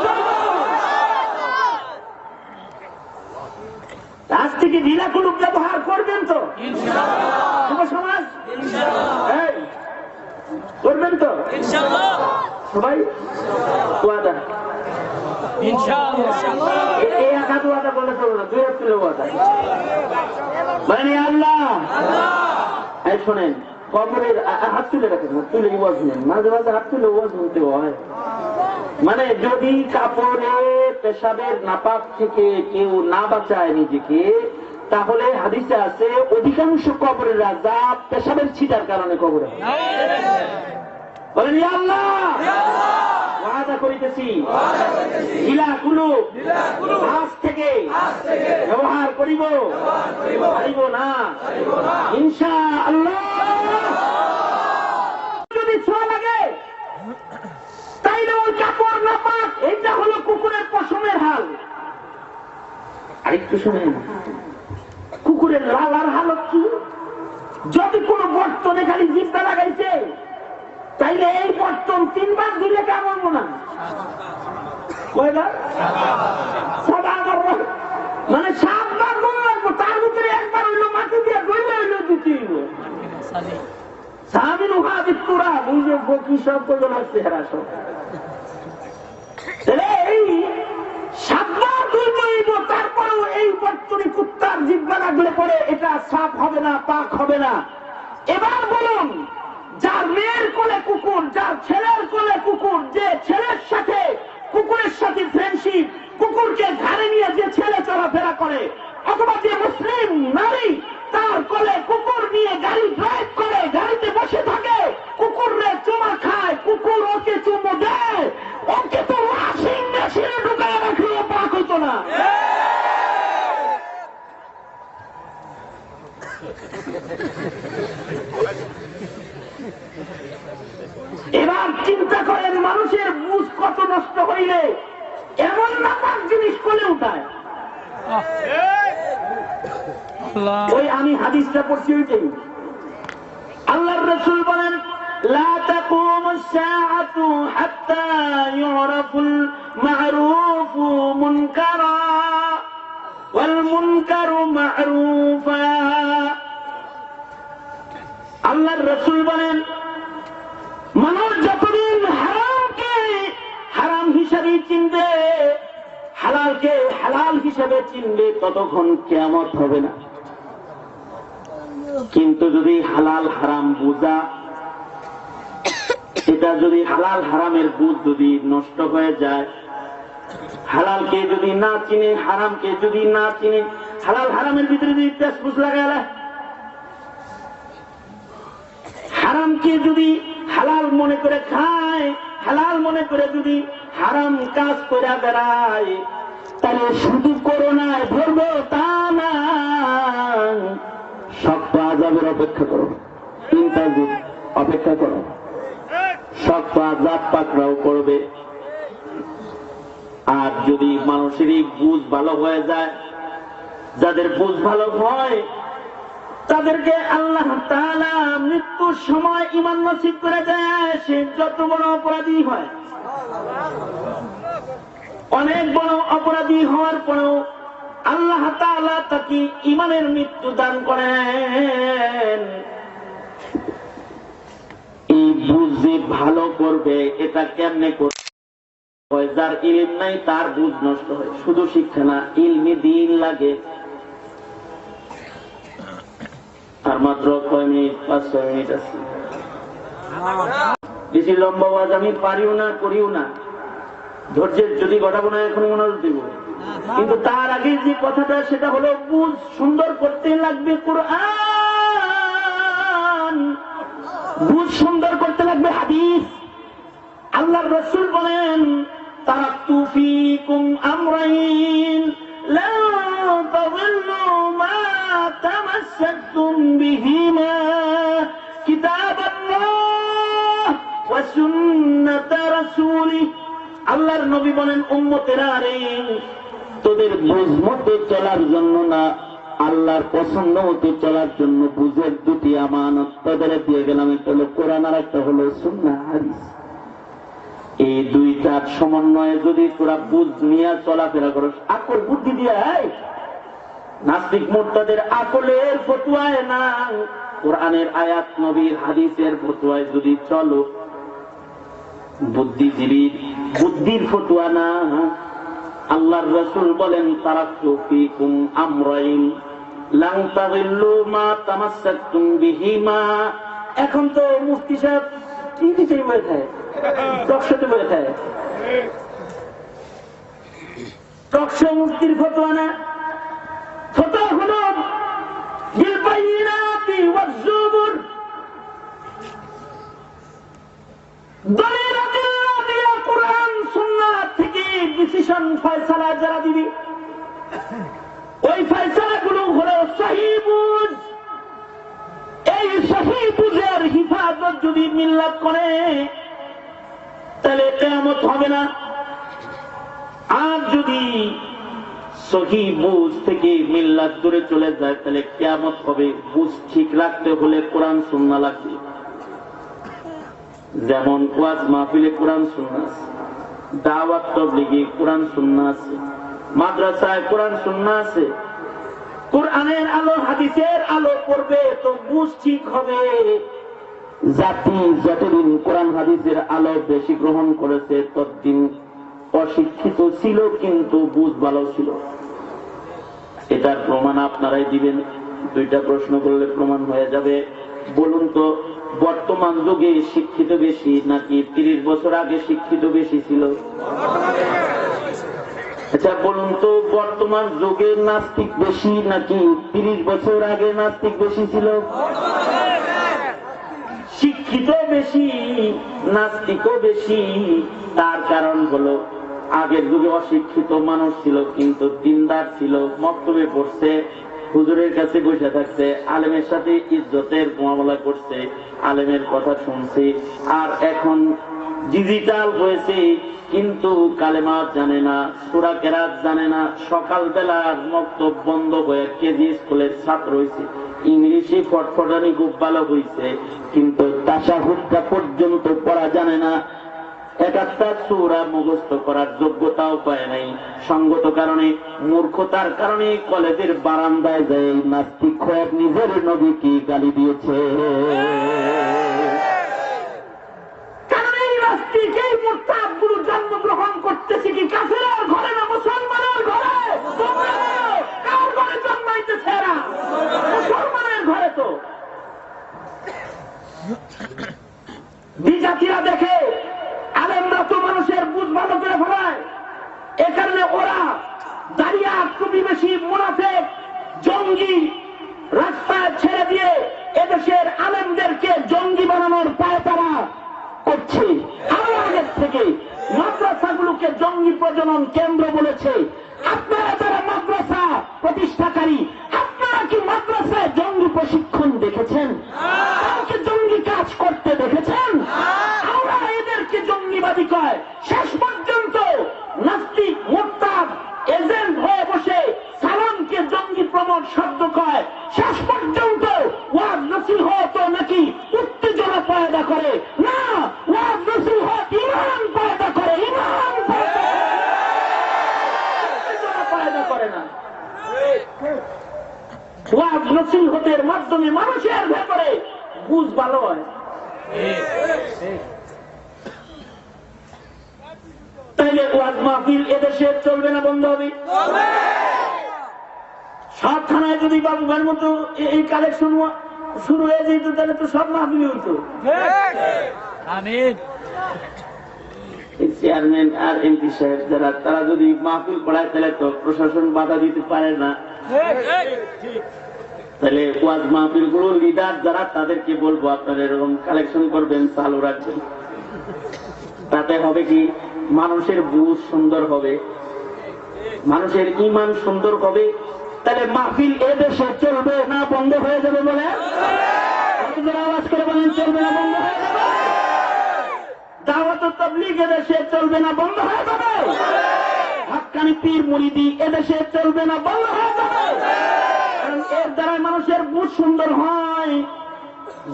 আজ থেকে ঢিলাগুলো ব্যবহার করবেন তো ইনশাআল্লাহ? যুব সমাজ ইনশাআল্লাহ করবেন তো ইনশাআল্লাহ? সবাই ওয়াদা ইনশাআল্লাহ। এই আকাদ ওয়াদা বলে চলো না, 2 হাত তুলে ওয়াদা মানে আল্লাহ। এই শোনেন, কবরের হাত তুলে রাখেন, তুলে ওয়াজ শুনেন, মাঝে মাঝে হাত তুলে ওয়াজ শুনতে হয়। মানে যদি কাপড়ে পেশাবের নাপাক থেকে কেউ না বাঁচায় নিজেকে, তাহলে হাদিসে আছে অধিকাংশ কবরের আযাব পেশাবের ছিটার কারণে কবরে। বলেন ইয়া আল্লাহ, ওয়াদা করিতেছি ঢিলাগুলো আজ থেকে ব্যবহার করিব, পারিব না ইনশাআল্লাহ। যদি ছোঁয়া লাগে তাইলে ওই কাপড় নাপাক, এইটা হলো কুকুরের পশমের হাল। আরেকটু শুনেন, কুকুরের লালার হালত কি? যদি কোন বর্তনে খালি জিব্বা লাগাইছে, তাইলে এই বর্তন 3 বার দিলে কেমন না? কয়বার? 7 বার, মানে 7 বার গুণ লাগবো। তার ভিতরে একবার হইলো মাটি দিয়ে গইলে হইলো দ্বিতীয়। তোরা বুঝে ফকি সব করে লাগছে হেরা সব। এই 7 বার ধুইব, তারপরেও এই বর্তনী কুত্তার জিব্বা লাগলে পরে এটা সাফ হবে না, পাক হবে না। এবার বলুন, যার মেয়ের কোলে কুকুর, যার ছেলের কোলে কুকুর, যে ছেলের সাথে কুকুরের সাথে ফ্রেন্ডশিপ, কুকুরকে ঘাড়ে নিয়ে যে ছেলে চলাফেরা করে, অথবা যে মুসলিম নারী তার কোলে কুকুর নিয়ে গাড়ি ড্রাইভ করে, গাড়িতে বসে থাকে, কুকুরে চুমা খায়, কুকুর ওকে চুমো দেয়, ওকে তো ওয়াশিং মেশিনে ঢুকায় রাখলেও পাক হতো না। এবার চিন্তা করেন, মানুষের বুঝ কত নষ্ট হইলে এমন নাপাক জিনিস কোলে উঠায়। ওই আমি হাদিসটা পড়ছি, ওইটাই আল্লাহর রাসূল বলেন, লা তাকুমুস সাআতু হাত্তা ইউরাফুল মা'রুফু মুনকারা ওয়াল মুনকারু মা'রুফা। আল্লাহর রাসূল বলেন, মানুষ যতদিন হারামকে হারাম হিসাবে চিনবে, হালালকে হালাল হিসাবে চিনবে, ততক্ষণ কিয়ামত হবে না। কিন্তু যদি হালাল হারাম বুঝা, এটা যদি হালাল হারামের বুঝ যদি নষ্ট হয়ে যায়, হালালকে যদি না চিনে, হারামকে যদি না চিনে, হালাল হারামের ভিতরে যদি পেশপুষ লাগায়, হারামকে যদি হালাল মনে করে খায়, হালাল মনে করে যদি হারাম কাজ করে বেড়ায়, তাহলে শুধু করোনায় ধরবো তা না, শক্ত আযাবের অপেক্ষা করো, 3টা দিন অপেক্ষা করো, শক্ত আযাব পাকড়াও করবে। আর যদি মানুষেরই বুঝ ভালো হয়ে যায়, যাদের বুঝ ভালো হয় তাদেরকে আল্লাহ তাআলা মৃত্যুর সময় ঈমান নসিব করে দেয়। সে যত বড় অপরাধী হয়, অনেক বড় অপরাধী হওয়ার পরেও আল্লাহ তাআলা তাকে ঈমানের মৃত্যু দান করেন। এই বুঝ যে ভালো করবে, এটা কেমনে করবে? যার ইলম নাই তার বুঝ নষ্ট হয়। শুধু শিক্ষা না, ইলমে দ্বীন লাগে। আর মাত্র কয় মিনিট, 5-6 মিনিট আছে। বেশি লম্বা আওয়াজ আমি পারিও না, করিও না। ধৈর্যের যদি ঘটাবো না, এখনই মনোযোগ দিব। কিন্তু তার আগে যে কথাটা, সেটা হলো বুঝ সুন্দর করতে লাগবে কুরআন, বুঝ সুন্দর করতে লাগবে হাদিস। আল্লাহর রাসূল বলেন, তারাকতু ফীকুম আমরাইন লা তাযিল্লু মা তামাসসাকতুম বিহিমা কিতাবাল্লাহ ওয়া সুন্নাত রাসূলিহি। আল্লাহর নবী বলেন, উম্মতেরা রে, তোদের বুঝ মতে চলার জন্য না, আল্লাহর পছন্দ মতে চলার জন্য বুঝের 2টি আমানত তোদের দিয়ে গেলাম। একটা হলো কোরআন, আর একটা হলো সুন্নাহ হাদিস। এই 2টার সমন্বয়ে যদি তোরা বুঝ নিয়ে চলাফেরা করো, আকল বুদ্ধি দিয়ে, নাস্তিক মুরতাদের আকলের ফতোয়ায় না, কোরআনের আয়াত নবীর হাদিসের ফতোয়ায় যদি চলো, বুদ্ধিজীবীর বুদ্ধির ফতোয়া না। আল্লাহর রাসূল বলেন, তারাকতু ফীকুম আমরাইন লান তাযিল্লু মা তামাসসাকতুম বিহিমা। এখন তো মুফতি সাহেব টিভিতে বলে থাকে, টকশোতে বলে থাকে, টকশো মুফতির ফতোয়া না। ফতোয়া হলো বিল বাইনাতি ওয়াজ জুবুর, দলিলাতিল্লাহ দিয়া কোরআন সুন্নাহ থেকে ডিসিশন ফয়সালা যারা দিবি, ওই ফয়সালাগুলো হলো সহিহ বুঝ। এই সহিহ বুঝের হিফাজত যদি মিল্লাত করে, তাহলে কিয়ামত হবে না। আর যদি সহিহ বুঝ থেকে মিল্লাত দূরে চলে যায়, তাহলে কিয়ামত হবে। বুঝ ঠিক রাখতে হলে কোরআন সুন্নাহ লাগবে। যেমন ওয়াজ মাহফিলে কোরআন সুন্নাহ আছে, দাওয়াত তাবলীগে কোরআন সুন্নাহ আছে, মাদ্রাসায় কোরআন সুন্নাহ আছে। কোরআনের আলো হাদিসের আলো পড়বে তো বুঝ ঠিক হবে। জাতি যতদিন কোরআন হাদিসের আলো বেশি গ্রহণ করেছে ততদিন অশিক্ষিত ছিল, কিন্তু বুঝ ভালো ছিল। এটার প্রমাণ আপনারাই দিবেন। দুইটা প্রশ্ন করলে প্রমাণ হয়ে যাবে। বলুন তো, বর্তমান যুগে শিক্ষিত বেশি নাকি 30 বছর আগে শিক্ষিত বেশি ছিল? আচ্ছা বলুন তো, বর্তমান যুগে নাস্তিক বেশি নাকি 30 বছর আগে নাস্তিক বেশি ছিল? শিক্ষিত বেশি, নাস্তিকও বেশি। তার কারণ হলো আগের যুগে অশিক্ষিত মানুষ ছিল কিন্তু দিনদার ছিল, মক্তবে পড়ছে, হুজুরের কাছে বসে থাকছে, আলেমের সাথে ইজ্জতের মুআমালা করছে, আলেমের কথা শুনছে। আর এখন ডিজিটাল হয়েছে কিন্তু কালেমা জানে না, সূরা কেরাত জানে না, সকালবেলার মক্তব বন্ধ হয়ে কেজি স্কুলের ছাত্র হয়েছে, ইংলিশে ফটফটানি খুব ভালো হয়েছে কিন্তু তাশাহুদটা পর্যন্ত পড়া জানে না, একটা সূরা মুখস্থ করার যোগ্যতাও পায় নাই। সঙ্গত কারণে, মূর্খতার কারণে কলেজের বারান্দায় যায় নাস্তিক হয়ে নিজের নবীকে গালি দিয়েছে। কারণ এই নাস্তিক, এই মুরতাদগুলো জন্মগ্রহণ করতেছে কি কাফেরের ঘরে না মুসলমানের ঘরে? কার ঘরে জন্মাইতেছে এরা? মুসলমানের ঘরে। তো বিজাতিরা দেখে আলেমরা তো মানুষের বুঝ ভালো করে ফেলায়, এ কারণে ওরা দাঁড়িয়ে টুপি বেশি মুনাফেক জঙ্গি রাস্তায় ছেড়ে দিয়ে এদেশের আলেমদেরকে জঙ্গি বানানোর পায়তারা করছে। আরো আগের থেকে মাদ্রাসাগুলোকে জঙ্গি প্রজনন কেন্দ্র বলেছে। আপনারা যারা মাদ্রাসা প্রতিষ্ঠাকারী, আপনারা কি মাদ্রাসায় জঙ্গি প্রশিক্ষণ দেখেছেন? কাউকে জঙ্গি কাজ করতে দেখেছেন? আমরা এদেরকে জঙ্গিবাদী কয়। শেষ পর্যন্ত নাস্তিক মুরতাদ এজেন্ট হয়ে বসে সালামকে জঙ্গি প্রমোট শব্দ কয়। শেষ পর্যন্ত ওয়াজ নসিহত নাকি উত্তেজনা পয়দা করে না, ওয়াজ নসিহত ইমান পয়দা করে, ইমান পয়দা করে না। ওয়াজ নসিহতের মাধ্যমে মানুষের ভেতরে বুঝ ভালো হয়। তাইলে ওয়াজ মাহফিল এদেশে চলবে না, বন্ধ হবে? সব থানায় যদি বাবুঘর মতো এই কালেকশন শুরু হয়ে যেত তাহলে তো সব মাহফিল হইতো। চেয়ারম্যান আর এমপি সাহেব যারা, তারা যদি মাহফিল পড়ায় তাহলে তো প্রশাসন বাধা দিতে পারে না। তাহলে ওয়াজ মাহফিল গুলো লিডার যারা, তাদেরকে বলবো আপনারা এরকম কালেকশন করবেন, চালু রাখবেন। তাতে হবে কি, মানুষের বুঝ সুন্দর হবে, মানুষের ইমান সুন্দর হবে। তাহলে মাহফিল এদেশে চলবে না, বন্ধ হয়ে যাবে? বলে আওয়াজ করে বলেন, চলবে না, বন্ধ হয়ে যাবে? দাওয়াত ও তাবলীগ এদেশে চলবে না, বন্ধ হয়ে যাবে? হাক্কানি পীর মুরিদি এদেশে চলবে না, বন্ধ হয়ে যাবে? কারণ এর দ্বারা মানুষের বুঝ সুন্দর হয়।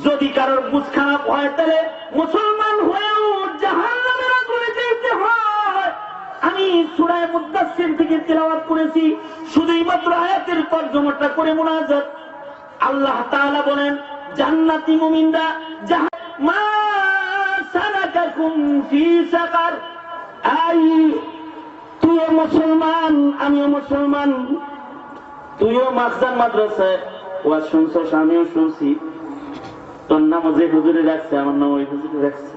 যদি কারোর বুঝ খারাপ হয় তাহলে মুসলমান হয়েও জাহান্নামের আগুনে যেতে হয়। আমি সূরা মুদাসসির থেকে তিলাওয়াত করেছি, শুধুই মাত্র আয়াতের তরজমাটা করে মুনাজাত। আল্লাহ তাআলা বলেন, জান্নাতি মুমিনরা মা সালাকাকুম ফি সাকার। আই তুইও মুসলমান, আমিও মুসলমান, তুইও মাসজান মাদ্রাসায় ওয়াজ শুনছস, আমিও শুনছি। তোর নাম যে হুজুরে রাখছে, আমার নাম ওই হুজুরে রাখছে।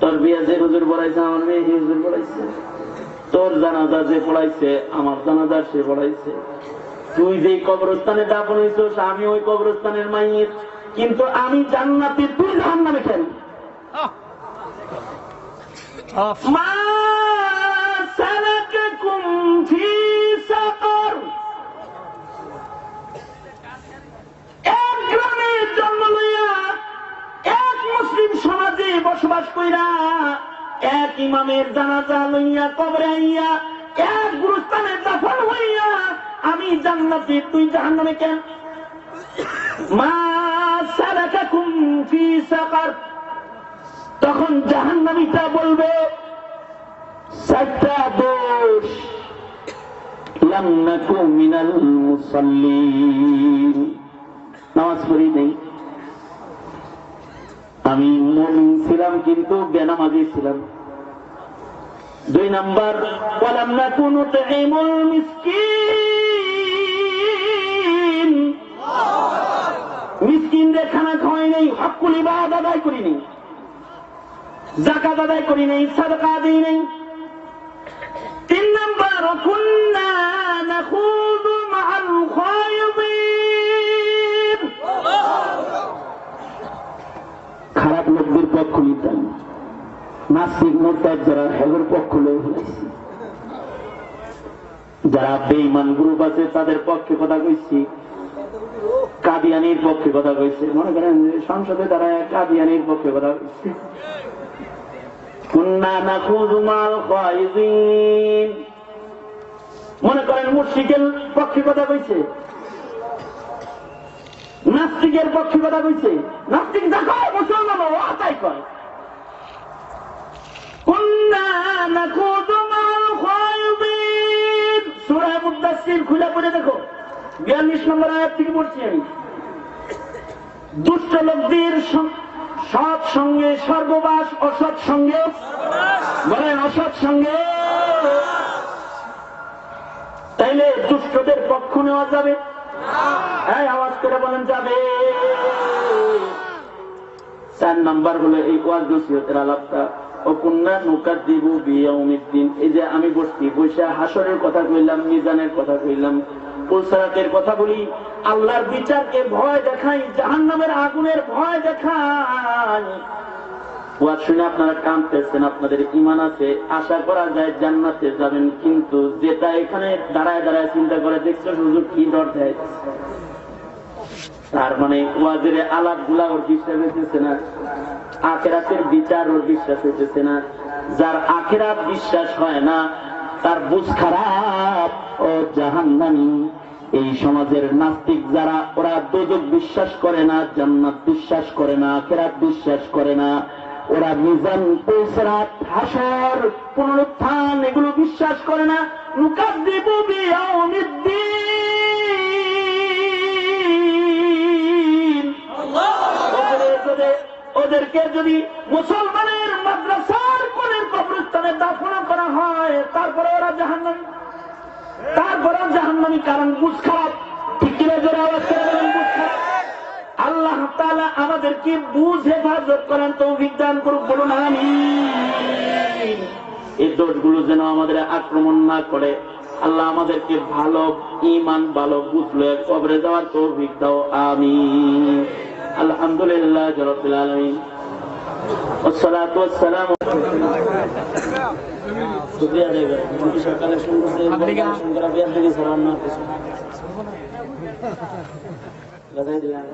তোর বিয়া যে হুজুর পড়াইছে, আমার মেয়ে হুজুর পড়াইছে। তোর জানাজা যে পড়াইছে, আমার জানাজা সে পড়াইছে। তুই যে কবরস্থানে দাফন হইছস, আমি ওই কবরস্থানের মাইয়ের। কিন্তু আমি জান্নাতি, তুই জাহান্নামে কেন? মা সালাকাকুম ফি সাকার। এক গ্রামে জন্ম লইয়া, এক মুসলিম সমাজে বসবাস কইরা, এক ইমামের জানাজা লইয়া কবরে আইয়া, এক গুরুস্থানে দাফন হইয়া আমি জান্নাতি, তুই জাহান্নামে কেন? মা সালাকাকুম ফি সাকার। তখন জাহান্নামীটা বলবে, চারটা দোষ, লাম নাকু মিনাল মুসাল্লিন, নামাজ পড়ি নেই। ছিলাম কিন্তু বেনামাজি ছিলাম। 2 নাম্বার ওয়ালাম নাকুনু তুইমুল মিসকিন, মিসকিনদের খানা খাওয়াই নেই, হকুল ইবাদত আদায় করি নেই, যাকাত আদায় করি নেই, সাদকা দিই নেই। 3 নাম্বার কুন্না নাখুযু মাআল খায়িদিন, খারাপ লোকদের পক্ষ নিতাম, নাস্তিক মুরতাদ যারা হেগের পক্ষ লয়ে ফেলাইছি, যারা বেঈমান গ্রুপ আছে তাদের পক্ষে কথা কইছি, কাদিয়ানির পক্ষে কথা কইছে, মনে করেন সংসদে তারা কাদিয়ানির পক্ষে কথা কইছে। কুন্না নাখুযু মাল খায়িদিন, মনে করেন মুশরিকের পক্ষে কথা কইছে, নাস্তিকের পক্ষে কথা কইছে। নাস্তিক যা কয় মুসলমান ও তাই কয়। কুন্না নাখুযু মাল খায়িদিন, সূরা মুদাসসির খুলে পড়ে দেখো, 42 নম্বর আয়াত থেকে পড়ছি আমি। দুষ্ট লোকদের সৎ সঙ্গে স্বর্গবাস, অসৎ সঙ্গে বলেন অসৎ সঙ্গে। তাইলে দুষ্টদের পক্ষ নেওয়া যাবে? হ্যাঁ, আওয়াজ করে বলেন যাবে। 4 নাম্বার হলো এই ওয়াজ নসিহতের আলাপটা। ওকুন্না নুকাযযিবু বিয়াউমিদ্দিন, এই যে আমি বসছি, বসে হাসরের কথা কইলাম, মিজানের কথা কইলাম, পুলসারাতের কথা বলি, আল্লাহর বিচারকে ভয় দেখাই, জাহান্নামের আগুনের ভয় দেখাই। ওয়াজ শুনে আপনারা কাঁদতেছেন, আপনাদের ঈমান আছে, আশা করা যায় জান্নাতে যাবেন, কিন্তু যেটা এখানে দাঁড়ায় দাঁড়ায় চিন্তা করে দেখছো হুজুর কি ডর দেয়, তার মানে ওয়াজের আলাপ গুলা ওর বিশ্বাস হইতেছে না, আখিরাতের বিচার ওর বিশ্বাস হইতেছে না। যার আখিরাত বিশ্বাস হয় না তার বুঝ খারাপ, ও জাহান্নামী। এই সমাজের নাস্তিক যারা, ওরা দোজখ বিশ্বাস করে না, জান্নাত বিশ্বাস করে না, আখিরাত বিশ্বাস করে না, ওরা মিজান, পুলসিরাত, হাসর, পুনরুত্থান এগুলো বিশ্বাস করে না। নুকাযযিবু বিয়াউমিদ্দিন, ওদেরকে যদি মুসলমানের মাদ্রাসার কোণের কবরস্থানে দাফন করা হয়, তারপরে ওরা জাহান্নামী, তারপরে জাহান্নামী। কারণ বুঝ খারাপ, ঠিক কিনা জোরে আওয়াজ করে বলেন বুঝ খারাপ। আল্লাহ তাআলা আমাদেরকে বুঝ হেফাজত করেন, তৌফিক দান করুক, বলুন আমিন। এই দোষগুলো যেন আমাদের আক্রমণ না করে। আল্লাহ আমাদেরকে ভালো ঈমান, ভালো বুঝলে কবরে যাওয়ার তৌফিক দাও, আমিন। আলহামদুলিল্লাহ রাব্বিল আলামিন, والصلاة والسلام। শুকরিয়া দেব কিন্তু সকালে শুনতে সুন্দর বিয়ার থেকে সালাম না লাগাই দিলাম।